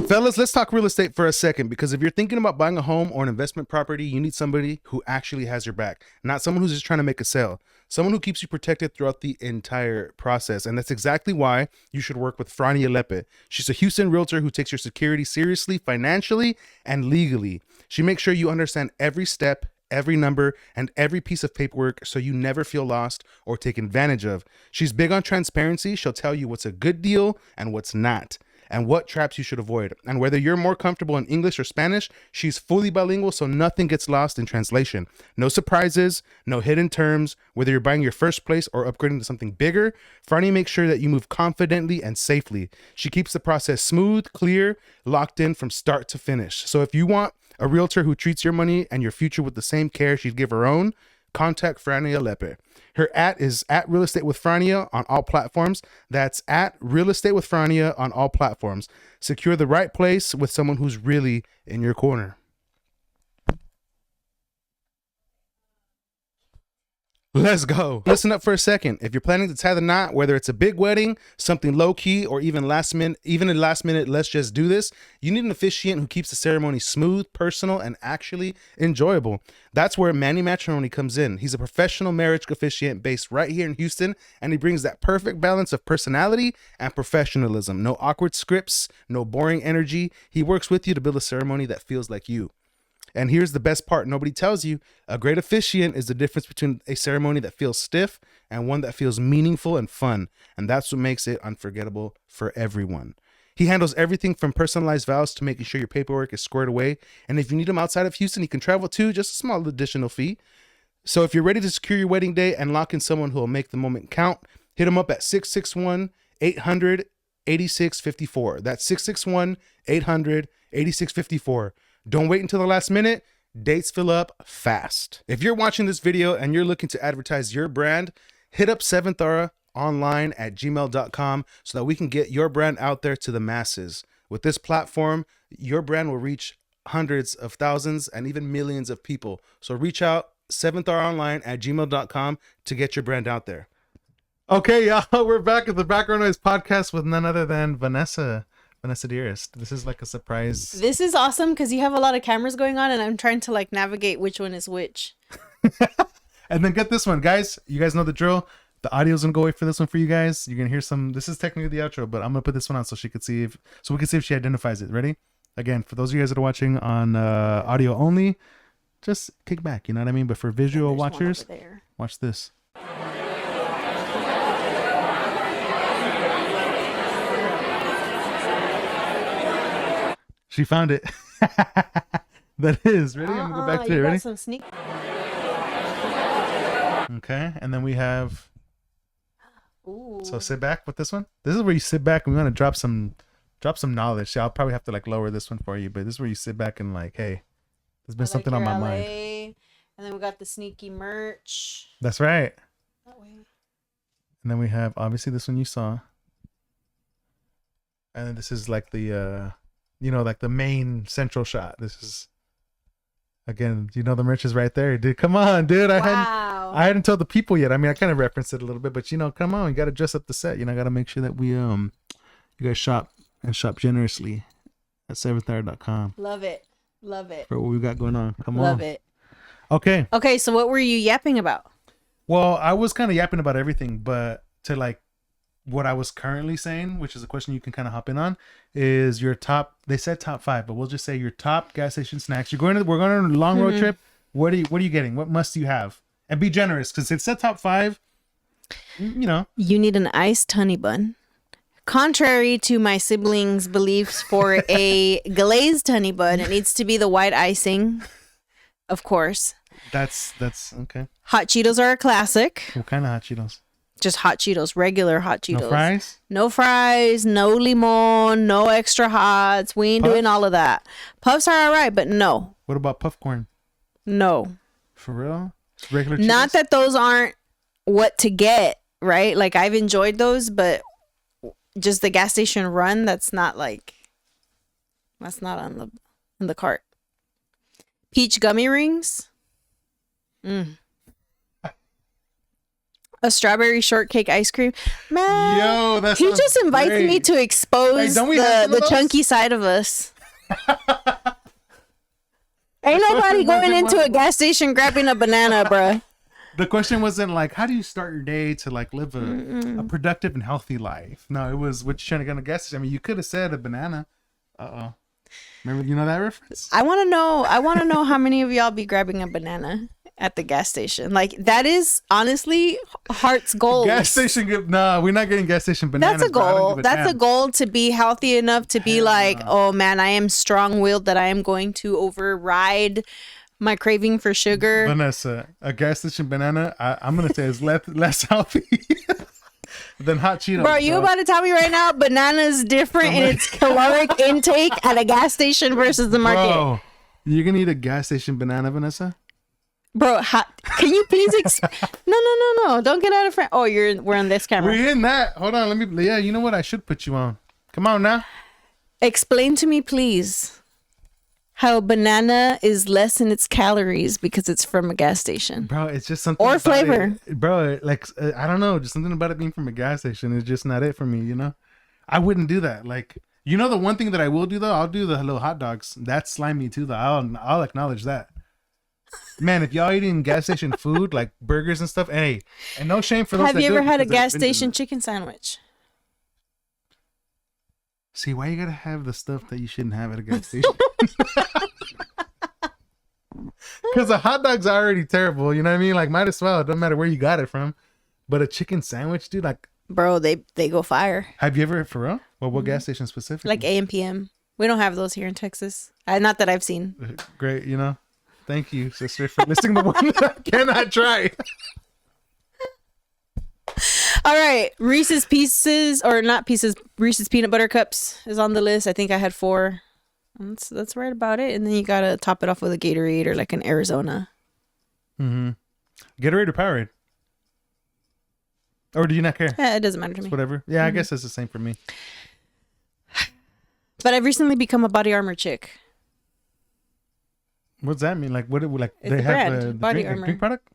[SPEAKER 3] Fellas, let's talk real estate for a second, because if you're thinking about buying a home or an investment property, you need somebody who actually has your back, not someone who's just trying to make a sale, someone who keeps you protected throughout the entire process. And that's exactly why you should work with Frania Lepe. She's a Houston realtor who takes your security seriously, financially, and legally. She makes sure you understand every step, every number, and every piece of paperwork so you never feel lost or taken advantage of. She's big on transparency. She'll tell you what's a good deal and what's not, and what traps you should avoid. And whether you're more comfortable in English or Spanish, she's fully bilingual, so nothing gets lost in translation. No surprises, no hidden terms. Whether you're buying your first place or upgrading to something bigger, Franny makes sure that you move confidently and safely. She keeps the process smooth, clear, locked in from start to finish. So if you want a realtor who treats your money and your future with the same care she'd give her own, contact Frania Lepe. Her is at Real Estate with Frania on all platforms. That's at Real Estate with Frania on all platforms. Secure the right place with someone who's really in your corner. Let's go. Listen up for a second. If you're planning to tie the knot, whether it's a big wedding, something low key, or even a last minute, let's just do this, you need an officiant who keeps the ceremony smooth, personal, and actually enjoyable. That's where Manny Matrimony comes in. He's a professional marriage officiant based right here in Houston, and he brings that perfect balance of personality and professionalism. No awkward scripts, no boring energy. He works with you to build a ceremony that feels like you. And here's the best part nobody tells you. A great officiant is the difference between a ceremony that feels stiff and one that feels meaningful and fun. And that's what makes it unforgettable for everyone. He handles everything from personalized vows to making sure your paperwork is squared away. And if you need him outside of Houston, he can travel too, just a small additional fee. So if you're ready to secure your wedding day and lock in someone who will make the moment count, hit him up at 661-800-8654. That's 661-800-8654. Don't wait until the last minute. Dates fill up fast. If you're watching this video and you're looking to advertise your brand, hit up seventhaura online at gmail.com so that we can get your brand out there to the masses. With this platform, your brand will reach hundreds of thousands and even millions of people. So reach out, seventhaura online at gmail.com to get your brand out there. Okay, y'all, we're back at the BackgroundNOISE Podcast with none other than Vanessa dearest. This is like a surprise.
[SPEAKER 2] This is awesome because you have a lot of cameras going on and I'm trying to navigate which one is which.
[SPEAKER 3] And then get this one, guys. You guys know the drill. The audio's gonna go away for this one for you guys. You're gonna hear some. This is technically the outro, but I'm gonna put this one on so we can see if she identifies it. Ready? Again, for those of you guys that are watching on audio only, just kick back. You know what I mean? But for visual watchers, watch this. She found it. That is. Ready? I'm going to go back to it. Ready?
[SPEAKER 2] Some sneak.
[SPEAKER 3] Okay. And then we have.
[SPEAKER 2] Ooh.
[SPEAKER 3] So sit back with this one. This is where you sit back and we're going to drop some knowledge. I'll probably have to lower this one for you, but this is where you sit back and hey, there's been something on my mind.
[SPEAKER 2] And then we got the sneaky merch.
[SPEAKER 3] That's right.
[SPEAKER 2] That way.
[SPEAKER 3] And then we have obviously this one you saw. And then this is the the main central shot. This is, again, the merch is right there, dude. Come on, dude.
[SPEAKER 2] Wow. Wow.
[SPEAKER 3] I hadn't told the people yet. I mean, I kind of referenced it a little bit, but come on, you got to dress up the set. Got to make sure that you guys shop generously at seventhaura.com.
[SPEAKER 2] Love it.
[SPEAKER 3] For what we got going on. Come on.
[SPEAKER 2] Love it.
[SPEAKER 3] Okay.
[SPEAKER 2] Okay, so what were you yapping about?
[SPEAKER 3] Well, I was kind of yapping about everything, but to like what I was currently saying, which is a question you can kind of hop in on, is your top. They said top 5, but we'll just say your top gas station snacks. We're going on a long road trip. What are you getting? What must you have? And be generous, because it said top 5. You
[SPEAKER 2] need an iced honey bun. Contrary to my siblings' beliefs for a glazed honey bun, it needs to be the white icing, of course.
[SPEAKER 3] That's okay.
[SPEAKER 2] Hot Cheetos are a classic.
[SPEAKER 3] What kind of hot Cheetos?
[SPEAKER 2] Just hot Cheetos, regular hot Cheetos.
[SPEAKER 3] No fries?
[SPEAKER 2] No fries, no limon, no extra hots. We ain't doing all of that. Puffs are all right, but no.
[SPEAKER 3] What about puff corn?
[SPEAKER 2] No.
[SPEAKER 3] For real? Regular Cheetos?
[SPEAKER 2] Not that those aren't what to get, right? Like, I've enjoyed those, but just the gas station run, that's not on the cart. Peach gummy rings. A strawberry shortcake ice cream. Man,
[SPEAKER 3] yo, that's
[SPEAKER 2] he just invites me to expose the chunky side of us. Ain't nobody going into a gas station grabbing a banana, bruh.
[SPEAKER 3] The question wasn't like, how do you start your day to like live a productive and healthy life? No, it was what you trying to get on a gas station. I mean, you could have said a banana. Remember, that reference?
[SPEAKER 2] I want to know how many of y'all be grabbing a banana at the gas station. Like, that is honestly heart's goal.
[SPEAKER 3] Gas station, no, we're not getting gas station bananas.
[SPEAKER 2] That's a goal. That's a goal, to be healthy enough to be oh man, I am strong-willed that I am going to override my craving for sugar.
[SPEAKER 3] Vanessa, a gas station banana, I'm going to say is less healthy than hot Cheetos.
[SPEAKER 2] Bro, you about to tell me right now banana is different in its caloric intake at a gas station versus the market?
[SPEAKER 3] Bro, you're going to eat a gas station banana, Vanessa?
[SPEAKER 2] Bro, can you please No, don't get out of front. Oh, we're on this camera.
[SPEAKER 3] We're in that. Hold on, you know what? I should put you on. Come on now.
[SPEAKER 2] Explain to me, please, how banana is less in its calories because it's from a gas station.
[SPEAKER 3] Bro, it's just something
[SPEAKER 2] or flavor.
[SPEAKER 3] Bro, like, I don't know, just something about it being from a gas station is just not it for me, I wouldn't do that. Like, the one thing that I will do, though, I'll do the little hot dogs. That's slimy too, though. I'll acknowledge that. Man, if y'all eating gas station food like burgers and stuff, hey, and no shame for those.
[SPEAKER 2] Have you ever had a gas station chicken sandwich?
[SPEAKER 3] See, why you gotta have the stuff that you shouldn't have at a gas station? Because the hot dog's already terrible. You know what I mean? Like, might as well. It doesn't matter where you got it from. But a chicken sandwich, dude, like,
[SPEAKER 2] bro, they go fire.
[SPEAKER 3] Have you ever, for real? Well, what gas station specifically?
[SPEAKER 2] Like AM PM. We don't have those here in Texas. Not that I've seen.
[SPEAKER 3] Great, Thank you, sister, for listing the one that I cannot try.
[SPEAKER 2] All right. Reese's Pieces, or not Pieces, Reese's Peanut Butter Cups is on the list. I think I had 4. That's right about it. And then you got to top it off with a Gatorade or like an Arizona.
[SPEAKER 3] Mm-hmm. Gatorade or Powerade? Or do you not care?
[SPEAKER 2] Yeah, it doesn't matter to me.
[SPEAKER 3] Whatever. Yeah, I guess it's the same for me.
[SPEAKER 2] But I've recently become a Body Armor chick.
[SPEAKER 3] What's that mean? Like, what? Like,
[SPEAKER 2] it's
[SPEAKER 3] they have
[SPEAKER 2] brand,
[SPEAKER 3] the
[SPEAKER 2] Body
[SPEAKER 3] drink,
[SPEAKER 2] Armor.
[SPEAKER 3] Drink product?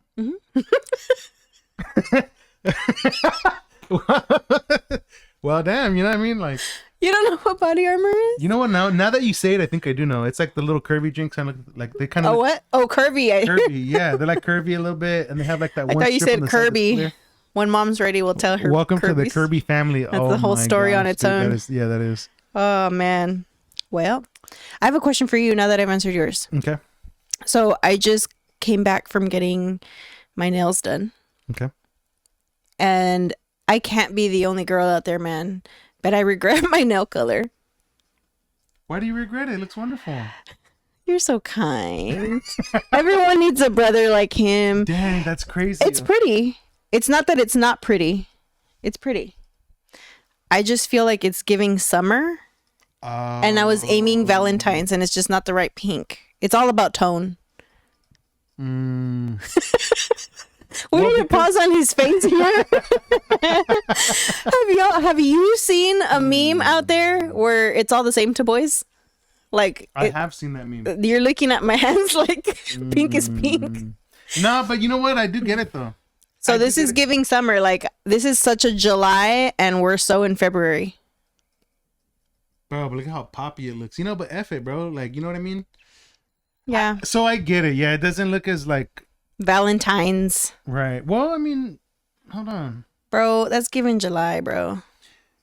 [SPEAKER 3] Well, damn, you know what I mean? Like,
[SPEAKER 2] you don't know what Body Armor is?
[SPEAKER 3] You know what? Now that you say it, I think I do know. It's like the little curvy drinks, kind of like they kind of.
[SPEAKER 2] Oh, what? Oh, curvy.
[SPEAKER 3] Curvy, yeah. They're like curvy a little bit, and they have like that.
[SPEAKER 2] I
[SPEAKER 3] one
[SPEAKER 2] thought you
[SPEAKER 3] strip
[SPEAKER 2] said
[SPEAKER 3] on the side
[SPEAKER 2] Kirby.
[SPEAKER 3] that's clear.
[SPEAKER 2] When mom's ready, we'll tell her.
[SPEAKER 3] Welcome to the
[SPEAKER 2] Kirby's.
[SPEAKER 3] Kirby family.
[SPEAKER 2] That's the whole story on its own.
[SPEAKER 3] That is.
[SPEAKER 2] Oh man. Well, I have a question for you now that I've answered yours.
[SPEAKER 3] Okay.
[SPEAKER 2] So I just came back from getting my nails done.
[SPEAKER 3] Okay.
[SPEAKER 2] And I can't be the only girl out there, man. But I regret my nail color.
[SPEAKER 3] Why do you regret it? It looks wonderful.
[SPEAKER 2] You're so kind. Everyone needs a brother like him.
[SPEAKER 3] Dang, that's crazy.
[SPEAKER 2] It's pretty. It's not that it's not pretty. It's pretty. I just feel like it's giving summer. And I was aiming Valentine's, and it's just not the right pink. It's all about tone. We need to pause on his face here. Have you seen a meme out there where it's all the same to boys? Like,
[SPEAKER 3] I have seen that meme.
[SPEAKER 2] You're looking at my hands like pink is pink.
[SPEAKER 3] No, but you know what? I do get it though.
[SPEAKER 2] So
[SPEAKER 3] I
[SPEAKER 2] this
[SPEAKER 3] do
[SPEAKER 2] is
[SPEAKER 3] get it.
[SPEAKER 2] giving summer. Like this is such a July, and we're so in February.
[SPEAKER 3] Bro, but look how poppy it looks. You know, but F it, bro. Like, you know what I mean?
[SPEAKER 2] Yeah.
[SPEAKER 3] So I get it. Yeah, it doesn't look as like
[SPEAKER 2] Valentine's.
[SPEAKER 3] right. Well, I mean, hold on.
[SPEAKER 2] Bro, that's giving July, bro.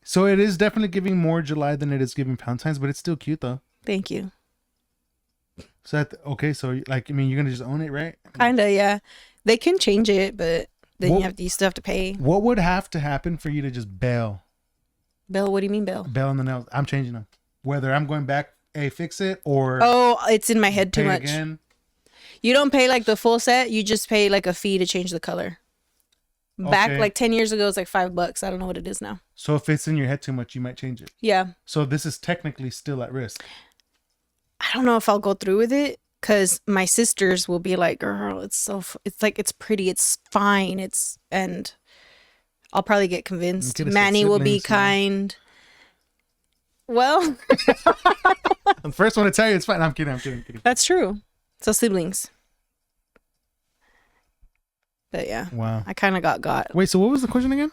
[SPEAKER 3] So it is definitely giving more July than it is giving Valentine's, but it's still cute though.
[SPEAKER 2] Thank you.
[SPEAKER 3] So that okay. So like, I mean, you're gonna just own it, right?
[SPEAKER 2] Kinda, yeah. They can change it, but then
[SPEAKER 3] What-
[SPEAKER 2] you still have to pay.
[SPEAKER 3] What would have to happen for you to just bail
[SPEAKER 2] Bill, what do you mean, Bill?
[SPEAKER 3] on the nails? I'm changing them. Whether I'm going back, hey, fix it, or
[SPEAKER 2] Oh, it's in my head too
[SPEAKER 3] pay
[SPEAKER 2] much.
[SPEAKER 3] again.
[SPEAKER 2] You don't pay like the full set. You just pay like a fee to change the color. Back
[SPEAKER 3] Okay.
[SPEAKER 2] like 10 years ago, it was like $5. I don't know what it is now.
[SPEAKER 3] So if it's in your head too much, you might change it.
[SPEAKER 2] Yeah.
[SPEAKER 3] So this is technically still at risk.
[SPEAKER 2] I don't know if I'll go through with it because my sisters will be like, girl, it's it's like, it's pretty. It's fine. And I'll probably get convinced.
[SPEAKER 3] You could've said
[SPEAKER 2] Manny will be
[SPEAKER 3] siblings, you know?
[SPEAKER 2] kind. Well,
[SPEAKER 3] I'm the first one to tell you it's fine. I'm kidding.
[SPEAKER 2] that's true. So siblings. But yeah,
[SPEAKER 3] Wow.
[SPEAKER 2] I kind of got.
[SPEAKER 3] Wait, so what was the question again?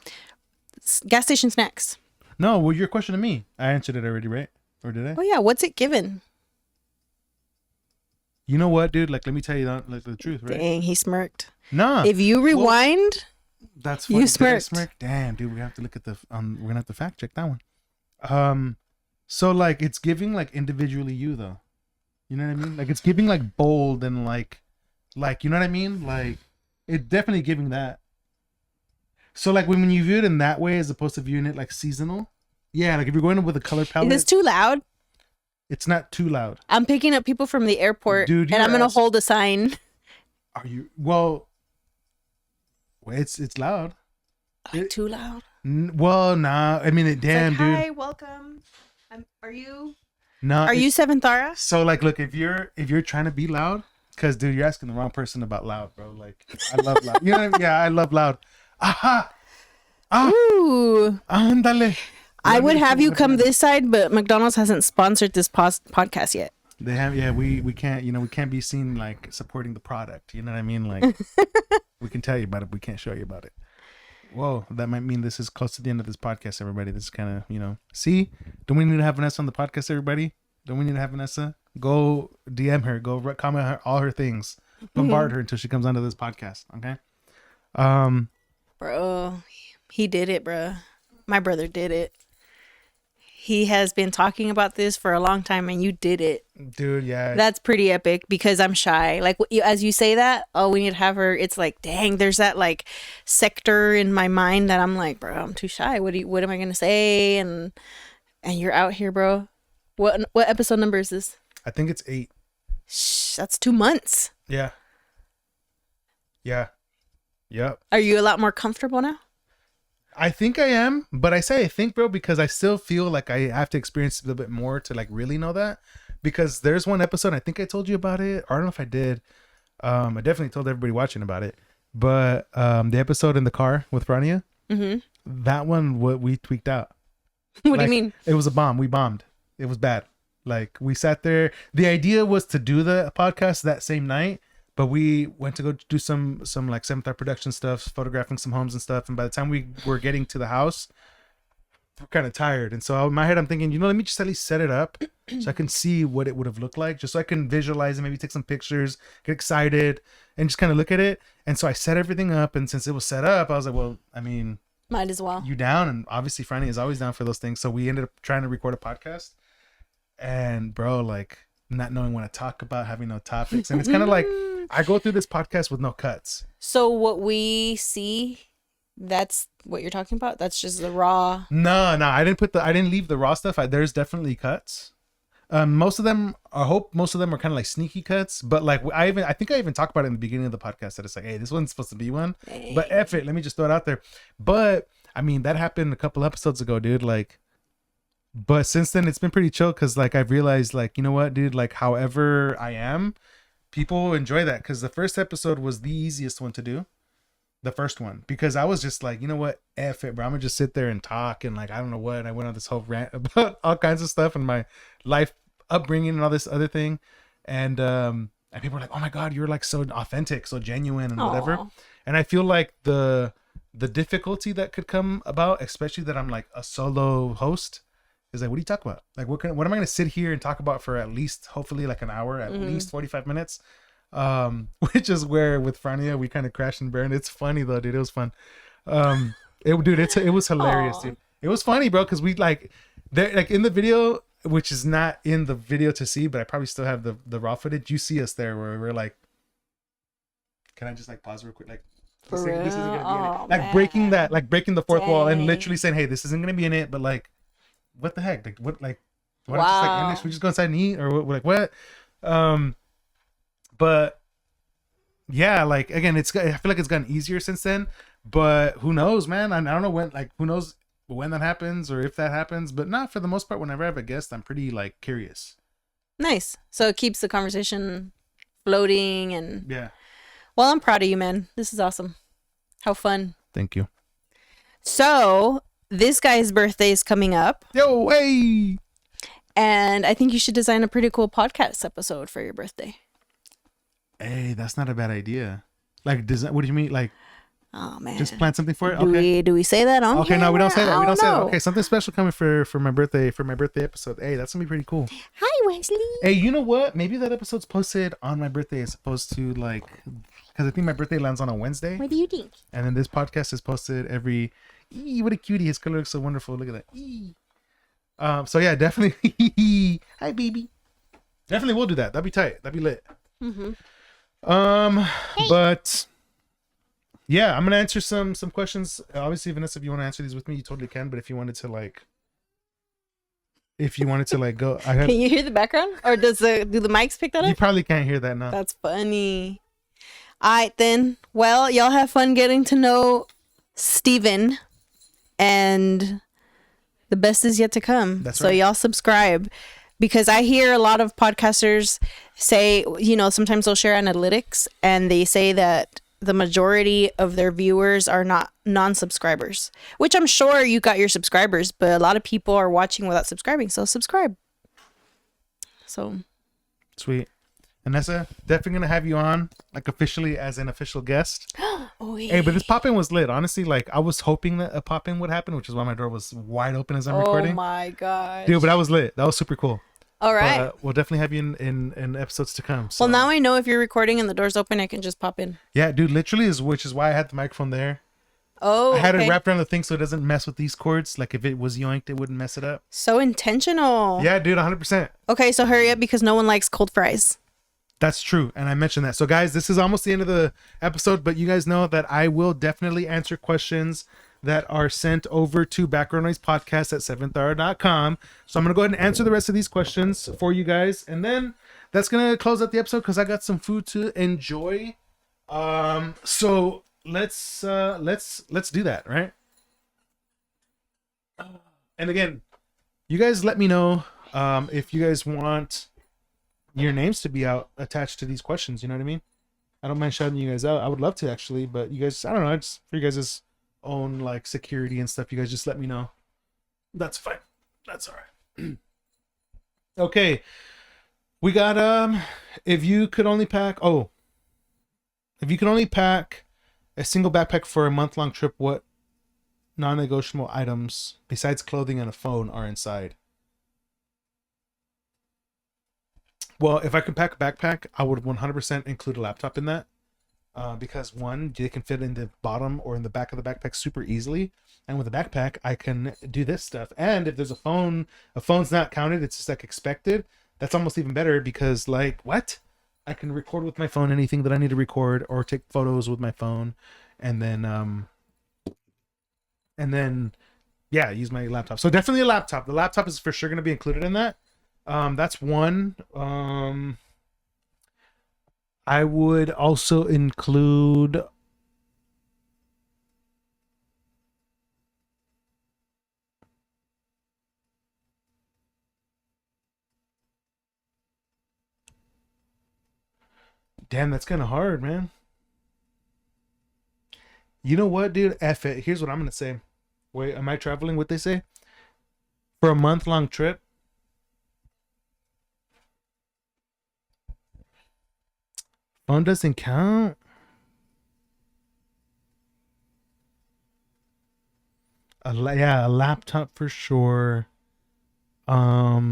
[SPEAKER 2] Gas station snacks.
[SPEAKER 3] No, well, your question to me. I answered it already, right? Or did I?
[SPEAKER 2] Oh yeah, what's it given?
[SPEAKER 3] You know what, dude? Like, let me tell you like the truth, right?
[SPEAKER 2] Dang, he smirked.
[SPEAKER 3] Nah,
[SPEAKER 2] If you rewind,
[SPEAKER 3] that's
[SPEAKER 2] you
[SPEAKER 3] funny. Did I
[SPEAKER 2] smirked.
[SPEAKER 3] smirk? Damn, dude, we have to look at the. We're gonna have to fact check that one. So like, it's giving like individually you though. You know what I mean? Like, it's giving like bold and like, you know what I mean? Like, it's definitely giving that. So like when you view it in that way as opposed to viewing it like seasonal, yeah. Like if you're going with a color palette,
[SPEAKER 2] is this too loud?
[SPEAKER 3] it's not too loud.
[SPEAKER 2] I'm picking up people from the airport,
[SPEAKER 3] Dude,
[SPEAKER 2] and I'm
[SPEAKER 3] your
[SPEAKER 2] gonna
[SPEAKER 3] ass-
[SPEAKER 2] hold a sign.
[SPEAKER 3] Are you? Well, it's loud.
[SPEAKER 2] Like too loud.
[SPEAKER 3] Well, nah. I mean, damn,
[SPEAKER 2] It's like,
[SPEAKER 3] dude.
[SPEAKER 2] hi, welcome. Are you?
[SPEAKER 3] No.
[SPEAKER 2] Are you seventhaura?
[SPEAKER 3] So like, look, if you're trying to be loud, because dude, you're asking the wrong person about loud, bro. Like, I love loud. You know what I mean? Yeah, I love loud. Aha.
[SPEAKER 2] Ooh.
[SPEAKER 3] Ándale.
[SPEAKER 2] I would have you come this side, but McDonald's hasn't sponsored this podcast yet.
[SPEAKER 3] They have, yeah. We can't, we can't be seen like supporting the product. You know what I mean? Like, we can tell you about it, but we can't show you about it. Whoa, that might mean this is close to the end of this podcast, everybody. This is kind of, see, don't we need to have Vanessa on the podcast, everybody? Don't we need to have Vanessa? Go DM her, go comment her, all her things, bombard her until she comes onto this podcast. Okay.
[SPEAKER 2] Bro, he did it, bro. My brother did it. He has been talking about this for a long time, and you did it.
[SPEAKER 3] Dude, yeah.
[SPEAKER 2] That's pretty epic because I'm shy. Like as you say that, oh, we need to have her. It's like, dang, there's that like sector in my mind that I'm like, bro, I'm too shy. What am I gonna say? And you're out here, bro. What episode number is this?
[SPEAKER 3] I think it's 8.
[SPEAKER 2] Shh, that's 2 months.
[SPEAKER 3] Yeah. Yeah. Yep.
[SPEAKER 2] Are you a lot more comfortable now?
[SPEAKER 3] I think I am, but I say I think, bro, because I still feel like I have to experience a little bit more to like really know that. Because there's one episode, I think I told you about it, or I don't know if I did. I definitely told everybody watching about it. But the episode in the car with Rania, that one, what we tweaked out.
[SPEAKER 2] What do
[SPEAKER 3] Like,
[SPEAKER 2] you mean?
[SPEAKER 3] It was a bomb. We bombed. It was bad. Like we sat there. The idea was to do the podcast that same night, but we went to go do some like Seventh Art production stuff, photographing some homes and stuff. And by the time we were getting to the house, we're kind of tired. And so in my head, I'm thinking, let me just at least set it up so I can see what it would have looked like, just so I can visualize and maybe take some pictures, get excited, and just kind of look at it. And so I set everything up. And since it was set up, I was like, well, I mean,
[SPEAKER 2] Might as well.
[SPEAKER 3] you down? And obviously Franny is always down for those things. So we ended up trying to record a podcast. And bro, like not knowing what to talk about, having no topics. And it's kind of like I go through this podcast with no cuts.
[SPEAKER 2] So what we see, that's what you're talking about? That's just the raw.
[SPEAKER 3] No, I didn't leave the raw stuff. There's definitely cuts. Most of them, I hope most of them are kind of like sneaky cuts, but like I think I even talked about it in the beginning of the podcast that it's like, hey, this one's supposed to be one, but F it, let me just throw it out there. But I mean, that happened a couple episodes ago, dude. Like, but since then it's been pretty chill because like I've realized, like, you know what, dude, like however I am, people enjoy that because the first episode was the easiest one to do. The first one, because I was just like, you know what, F it, bro. I'm gonna just sit there and talk and like I don't know what. And I went on this whole rant about all kinds of stuff and my life upbringing and all this other thing. And and people are like, "Oh my God, you're like so authentic, so genuine, and whatever."
[SPEAKER 2] Aw.
[SPEAKER 3] And I feel like the difficulty that could come about, especially that I'm like a solo host, is like, what do you talk about? Like, what am I going to sit here and talk about for at least, hopefully, like an hour, at least 45 minutes? Which is where with Frania we kind of crashed and burned. It's funny though, dude. It was fun. It was hilarious,
[SPEAKER 2] Aw.
[SPEAKER 3] dude. It was funny, bro, because we like in the video, which is not in the video to see, but I probably still have the raw footage. You see us there where we're like, can I just like pause real quick, like.
[SPEAKER 2] For
[SPEAKER 3] This isn't gonna be in
[SPEAKER 2] real?
[SPEAKER 3] it. Like
[SPEAKER 2] Oh,
[SPEAKER 3] breaking
[SPEAKER 2] man.
[SPEAKER 3] breaking the fourth wall and
[SPEAKER 2] Dang.
[SPEAKER 3] literally saying, "Hey, this isn't gonna be in it," but like, what the heck? Like, what? Like, why not just like end this?
[SPEAKER 2] Wow.
[SPEAKER 3] We just go inside and eat, or what? Like what? But yeah, like again, I feel like it's gotten easier since then. But who knows, man? I don't know when. Like, who knows when that happens or if that happens? But not for the most part. Whenever I have a guest, I'm pretty like curious.
[SPEAKER 2] Nice. So it keeps the conversation floating and.
[SPEAKER 3] Yeah.
[SPEAKER 2] Well, I'm proud of you, man. This is awesome. How fun.
[SPEAKER 3] Thank you.
[SPEAKER 2] So this guy's birthday is coming up,
[SPEAKER 3] Yo, hey.
[SPEAKER 2] and I think you should design a pretty cool podcast episode for your birthday.
[SPEAKER 3] Hey, that's not a bad idea. Like, design. What do you mean? Like,
[SPEAKER 2] Oh man.
[SPEAKER 3] just plan something for it?
[SPEAKER 2] Do
[SPEAKER 3] Okay.
[SPEAKER 2] we say that on
[SPEAKER 3] Okay, no, we don't say that.
[SPEAKER 2] camera?
[SPEAKER 3] We
[SPEAKER 2] I
[SPEAKER 3] don't say that.
[SPEAKER 2] know.
[SPEAKER 3] Okay, something special coming for my birthday episode. Hey, that's gonna be pretty cool.
[SPEAKER 2] Hi, Wesley.
[SPEAKER 3] Hey, you know what? Maybe that episode's posted on my birthday as opposed to like, because I think my birthday lands on a Wednesday,
[SPEAKER 2] What do you think?
[SPEAKER 3] and then this podcast is posted every. Eee, what a cutie! His color looks so wonderful. Look at that. Eee. So yeah, definitely. Hi, baby. Definitely, we'll do that. That'd be tight. That'd be lit.
[SPEAKER 2] Mm-hmm.
[SPEAKER 3] But yeah, I'm gonna answer some questions. Obviously, Vanessa, if you want to answer these with me, you totally can. But if you wanted to go, I have.
[SPEAKER 2] Can you hear the background, or do the mics pick that
[SPEAKER 3] You
[SPEAKER 2] up?
[SPEAKER 3] probably can't hear that now.
[SPEAKER 2] That's funny. All right, then. Well, y'all have fun getting to know Steven, and the best is yet to come.
[SPEAKER 3] That's
[SPEAKER 2] so
[SPEAKER 3] right.
[SPEAKER 2] y'all subscribe, because I hear a lot of podcasters say, sometimes they'll share analytics, and they say that the majority of their viewers are not non-subscribers, which I'm sure you got your subscribers, but a lot of people are watching without subscribing. So subscribe. So
[SPEAKER 3] Sweet. Vanessa, definitely gonna have you on, like officially as an official guest.
[SPEAKER 2] oh yeah.
[SPEAKER 3] Hey, but this pop-in was lit. Honestly, like I was hoping that a pop-in would happen, which is why my door was wide open as I'm recording.
[SPEAKER 2] Oh my god.
[SPEAKER 3] Dude, but that was lit. That was super cool.
[SPEAKER 2] All right.
[SPEAKER 3] But, we'll definitely have you in episodes to come. So.
[SPEAKER 2] Well, now I know if you're recording and the door's open, I can just pop in.
[SPEAKER 3] Yeah, dude, literally which is why I had the microphone there.
[SPEAKER 2] Oh,
[SPEAKER 3] I had
[SPEAKER 2] okay.
[SPEAKER 3] it wrapped around the thing so it doesn't mess with these cords. Like if it was yoinked, it wouldn't mess it up.
[SPEAKER 2] So intentional.
[SPEAKER 3] Yeah, dude, 100%.
[SPEAKER 2] Okay, so hurry up because no one likes cold fries.
[SPEAKER 3] That's true. And I mentioned that. So guys, this is almost the end of the episode, but you guys know that I will definitely answer questions that are sent over to BackgroundNOISE Podcast at seventhaura.com. So I'm going to go ahead and answer the rest of these questions for you guys. And then that's going to close out the episode because I got some food to enjoy. So let's do that, right? And again, you guys let me know if you guys want your names to be attached to these questions. You know what I mean? I don't mind shouting you guys out. I would love to actually, but you guys, I don't know, it's for you guys' own like security and stuff. You guys just let me know. That's fine. That's all right. Okay. We got if you could only pack a single backpack for a month-long trip, what non-negotiable items besides clothing and a phone are inside? Well, if I could pack a backpack, I would 100% include a laptop in that. Because one, they can fit in the bottom or in the back of the backpack super easily. And with a backpack, I can do this stuff. And if there's a phone's not counted, it's just like expected. That's almost even better because like, what? I can record with my phone anything that I need to record or take photos with my phone. And then, yeah, use my laptop. So definitely a laptop. The laptop is for sure going to be included in that. That's one. I would also include damn, that's kind of hard, man. You know what, dude? F it. Here's what I'm gonna say. Wait, am I traveling? What they say? For a month-long trip. Phone doesn't count. A laptop for sure. A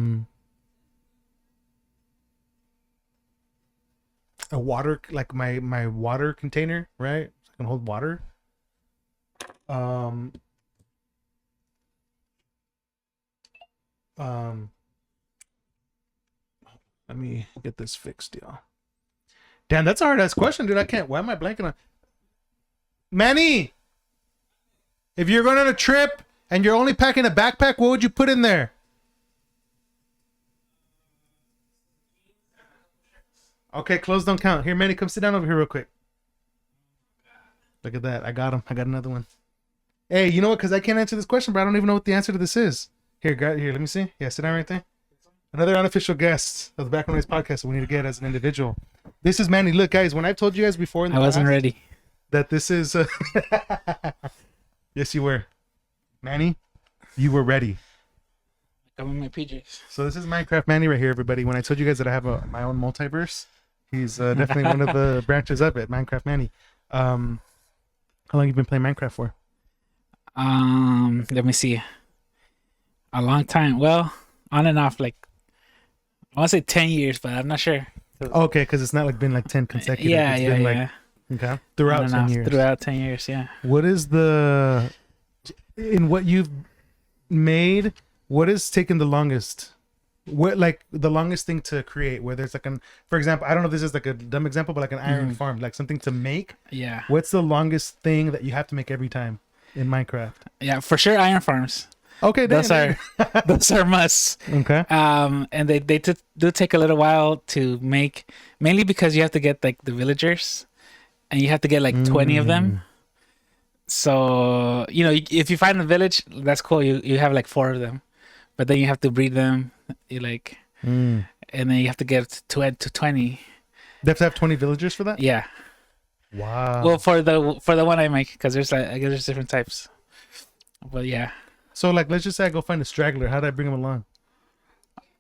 [SPEAKER 3] water, like my water container, right? So I can hold water. Let me get this fixed, y'all. Damn, that's a hard ass question, dude. I can't. Why am I blanking on? Manny, if you're going on a trip and you're only packing a backpack, what would you put in there? Okay, clothes don't count. Here, Manny, come sit down over here real quick. Look at that. I got him. I got another one. Hey, you know what? Because I can't answer this question, but I don't even know what the answer to this is. Here, let me see. Yeah, sit down right there. Another unofficial guest of the BackgroundNOISE Podcast that we need to get as an individual. This is Manny. Look, guys, when I've told you guys before in the
[SPEAKER 4] I wasn't
[SPEAKER 3] past
[SPEAKER 4] ready.
[SPEAKER 3] that this is... Yes, you were. Manny, you were ready.
[SPEAKER 4] I'm in my PJs.
[SPEAKER 3] So this is Minecraft Manny right here, everybody. When I told you guys that I have my own multiverse, he's definitely one of the branches of it, Minecraft Manny. How long have you been playing Minecraft for?
[SPEAKER 4] Let me see. A long time. Well, on and off, like I want to say 10 years, but I'm not sure.
[SPEAKER 3] Okay, because it's not like been like 10 consecutive.
[SPEAKER 4] Yeah,
[SPEAKER 3] it's
[SPEAKER 4] yeah,
[SPEAKER 3] been
[SPEAKER 4] yeah.
[SPEAKER 3] Okay. Throughout
[SPEAKER 4] On and
[SPEAKER 3] 10
[SPEAKER 4] off,
[SPEAKER 3] years.
[SPEAKER 4] Throughout 10 years, yeah.
[SPEAKER 3] What is in what you've made, what is taking the longest? What, like, the longest thing to create, where there's like for example, I don't know if this is like a dumb example, but like an iron farm, like something to make.
[SPEAKER 4] Yeah.
[SPEAKER 3] What's the longest thing that you have to make every time in Minecraft?
[SPEAKER 4] Yeah, for sure iron farms.
[SPEAKER 3] Okay,
[SPEAKER 4] Those are musts.
[SPEAKER 3] Okay.
[SPEAKER 4] And they do take a little while to make, mainly because you have to get like the villagers and you have to get like 20 of them. So, you know, if you find a village, that's cool. You have like 4 of them, but then you have to breed them. You like, and then you have to get to 20.
[SPEAKER 3] They have to have 20 villagers for that?
[SPEAKER 4] Yeah.
[SPEAKER 3] Wow.
[SPEAKER 4] Well, for the one I make, because there's like, I guess there's different types. But yeah.
[SPEAKER 3] So like, let's just say I go find a straggler. How do I bring him along?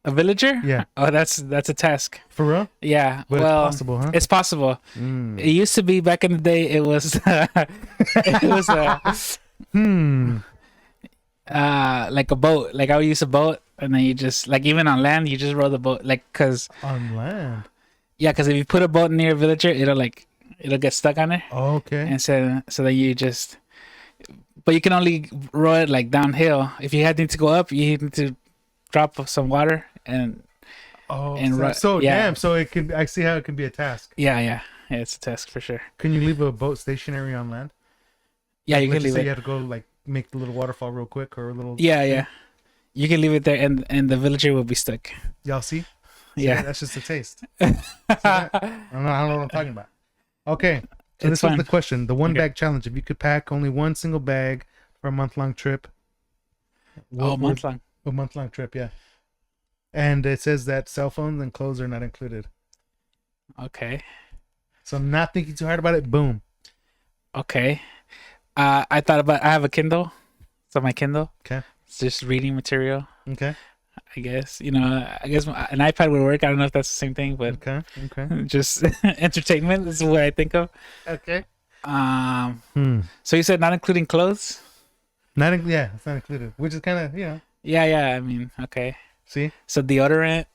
[SPEAKER 4] A villager?
[SPEAKER 3] Yeah.
[SPEAKER 4] Oh, that's a task.
[SPEAKER 3] For real?
[SPEAKER 4] Yeah.
[SPEAKER 3] But
[SPEAKER 4] well,
[SPEAKER 3] it's possible, huh?
[SPEAKER 4] It's possible. It used to be back in the day. It was like a boat. Like I would use a boat, and then you just like even on land, you just row the boat. Like cause
[SPEAKER 3] on land.
[SPEAKER 4] Yeah, because if you put a boat near a villager, it'll get stuck on it.
[SPEAKER 3] Okay.
[SPEAKER 4] And so then you just. But you can only row it like downhill. If you had to go up, you need to drop some water and.
[SPEAKER 3] Damn. So it can. I see how it can be a task.
[SPEAKER 4] Yeah, it's a task for sure.
[SPEAKER 3] Can you leave a boat stationary on land?
[SPEAKER 4] Yeah, you
[SPEAKER 3] Let's
[SPEAKER 4] can leave
[SPEAKER 3] say
[SPEAKER 4] it.
[SPEAKER 3] you have to go like make the little waterfall real quick or a little.
[SPEAKER 4] Yeah. You can leave it there, and the villager will be stuck.
[SPEAKER 3] Y'all see?
[SPEAKER 4] Yeah,
[SPEAKER 3] that's just a taste. See that? I don't know what I'm talking about. Okay, so this was the question: the one bag challenge. If you could pack only one single bag for a month-long trip.
[SPEAKER 4] A
[SPEAKER 3] month-long trip, yeah. And it says that cell phones and clothes are not included.
[SPEAKER 4] Okay.
[SPEAKER 3] So I'm not thinking too hard about it. Boom.
[SPEAKER 4] Okay. I have a Kindle. So my Kindle.
[SPEAKER 3] Okay.
[SPEAKER 4] It's just reading material.
[SPEAKER 3] Okay.
[SPEAKER 4] I guess, an iPad would work. I don't know if that's the same thing, but
[SPEAKER 3] okay.
[SPEAKER 4] Just entertainment is what I think of.
[SPEAKER 3] Okay.
[SPEAKER 4] So you said not including clothes?
[SPEAKER 3] It's not included, which is kind of,
[SPEAKER 4] Yeah. I mean, okay.
[SPEAKER 3] See?
[SPEAKER 4] So deodorant.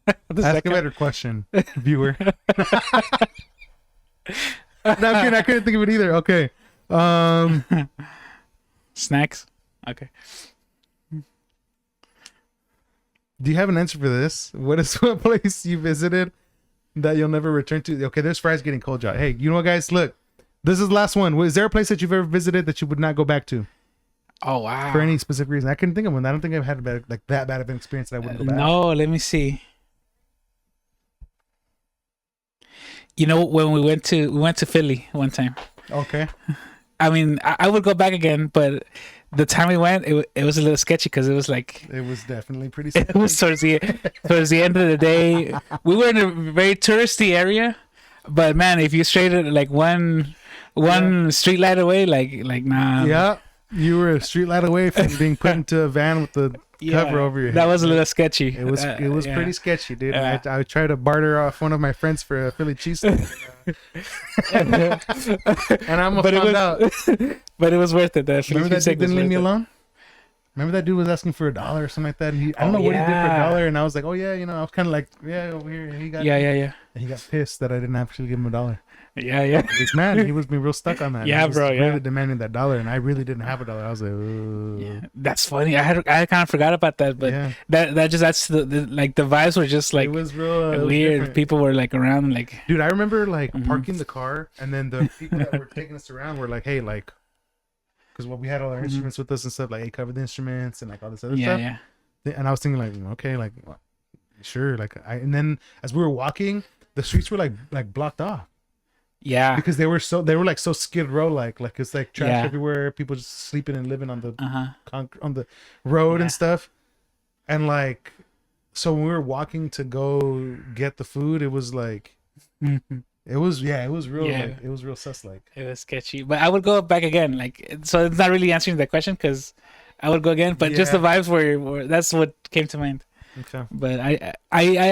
[SPEAKER 3] Ask a better question, viewer. No, I couldn't think of it either. Okay.
[SPEAKER 4] Snacks. Okay.
[SPEAKER 3] Do you have an answer for this? What is one place you visited that you'll never return to? Okay, there's fries getting cold, John. Hey, you know what, guys? Look, this is the last one. Is there a place that you've ever visited that you would not go back to?
[SPEAKER 4] Oh, wow.
[SPEAKER 3] For any specific reason? I couldn't think of one. I don't think I've had that bad of an experience that I wouldn't go back.
[SPEAKER 4] No, let me see. When we went to Philly one time.
[SPEAKER 3] Okay.
[SPEAKER 4] I mean, I would go back again, but the time we went, it was a little sketchy because it was like
[SPEAKER 3] it was definitely pretty sketchy.
[SPEAKER 4] It was towards the end of the day. We were in a very touristy area, but man, if you straight it like one street light away, like nah.
[SPEAKER 3] Yeah. You were a street light away from being put into a van with the cover over your head.
[SPEAKER 4] That was a little sketchy.
[SPEAKER 3] It was
[SPEAKER 4] Yeah.
[SPEAKER 3] pretty sketchy, dude.
[SPEAKER 4] Yeah.
[SPEAKER 3] I tried to barter off one of my friends for a Philly cheesesteak. And I almost found out.
[SPEAKER 4] But it was worth it.
[SPEAKER 3] Remember that dude didn't leave me alone? Remember that dude was asking for $1 or something like that? And I don't know what he did for $1. And I was like, oh, yeah, you know, I was kind of like, yeah, over here. And he got
[SPEAKER 4] Yeah.
[SPEAKER 3] And he got pissed that I didn't actually give him $1.
[SPEAKER 4] Yeah.
[SPEAKER 3] He's mad. He was being real stuck on that.
[SPEAKER 4] Yeah,
[SPEAKER 3] he was
[SPEAKER 4] bro, yeah.
[SPEAKER 3] really demanding that $1. And I really didn't have $1. I was like, ooh.
[SPEAKER 4] Yeah. That's funny. I kind of forgot about that, but
[SPEAKER 3] Yeah.
[SPEAKER 4] that just adds to the like the vibes were just like
[SPEAKER 3] It was real it was
[SPEAKER 4] weird.
[SPEAKER 3] different.
[SPEAKER 4] People were like around like
[SPEAKER 3] Dude, I remember like parking the car, and then the people that were taking us around were like, "Hey, like," because we had all our instruments with us and stuff, like, "Hey, cover the instruments," and like all this other stuff.
[SPEAKER 4] yeah.
[SPEAKER 3] And I was thinking, like, okay, like, well, sure, like, and then as we were walking, the streets were like blocked off
[SPEAKER 4] Yeah.
[SPEAKER 3] because they were like so Skid Row like it's like trash
[SPEAKER 4] Yeah.
[SPEAKER 3] everywhere, people just sleeping and living on the
[SPEAKER 4] Uh-huh.
[SPEAKER 3] on the road
[SPEAKER 4] Yeah.
[SPEAKER 3] and stuff, and like, so when we were walking to go get the food, it was like. It was real.
[SPEAKER 4] Yeah.
[SPEAKER 3] Like, it was real sus. Like,
[SPEAKER 4] It was sketchy, but I would go back again. Like, so it's not really answering that question because I would go again, but just the vibes were that's what came to mind.
[SPEAKER 3] okay.
[SPEAKER 4] But I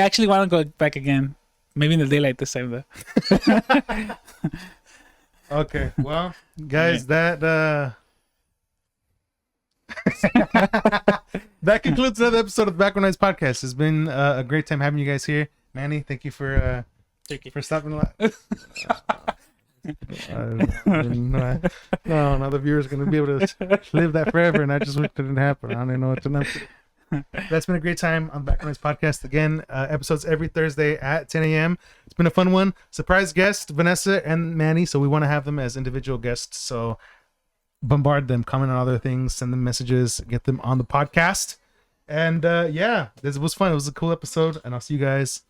[SPEAKER 4] actually want to go back again, maybe in the daylight this time though.
[SPEAKER 3] Okay. Well, guys, that that concludes another episode of the BackgroundNOISE Podcast. It's been a great time having you guys here. Manny, thank you for stopping. No, the viewers are gonna be able to live that forever, and I just wish it didn't happen. I don't even know what to know. That's been a great time on the BackgroundNOISE Podcast. Again, episodes every Thursday at 10 a.m. It's been a fun one. Surprise guest, Vanessa and Manny. So we want to have them as individual guests. So bombard them, comment on other things, send them messages, get them on the podcast. And yeah, this was fun. It was a cool episode, and I'll see you guys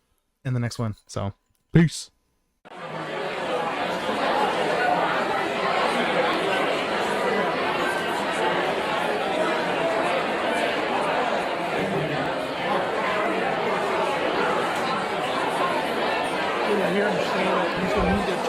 [SPEAKER 3] in the next one. So peace.
[SPEAKER 5] I hear him saying that he's going to need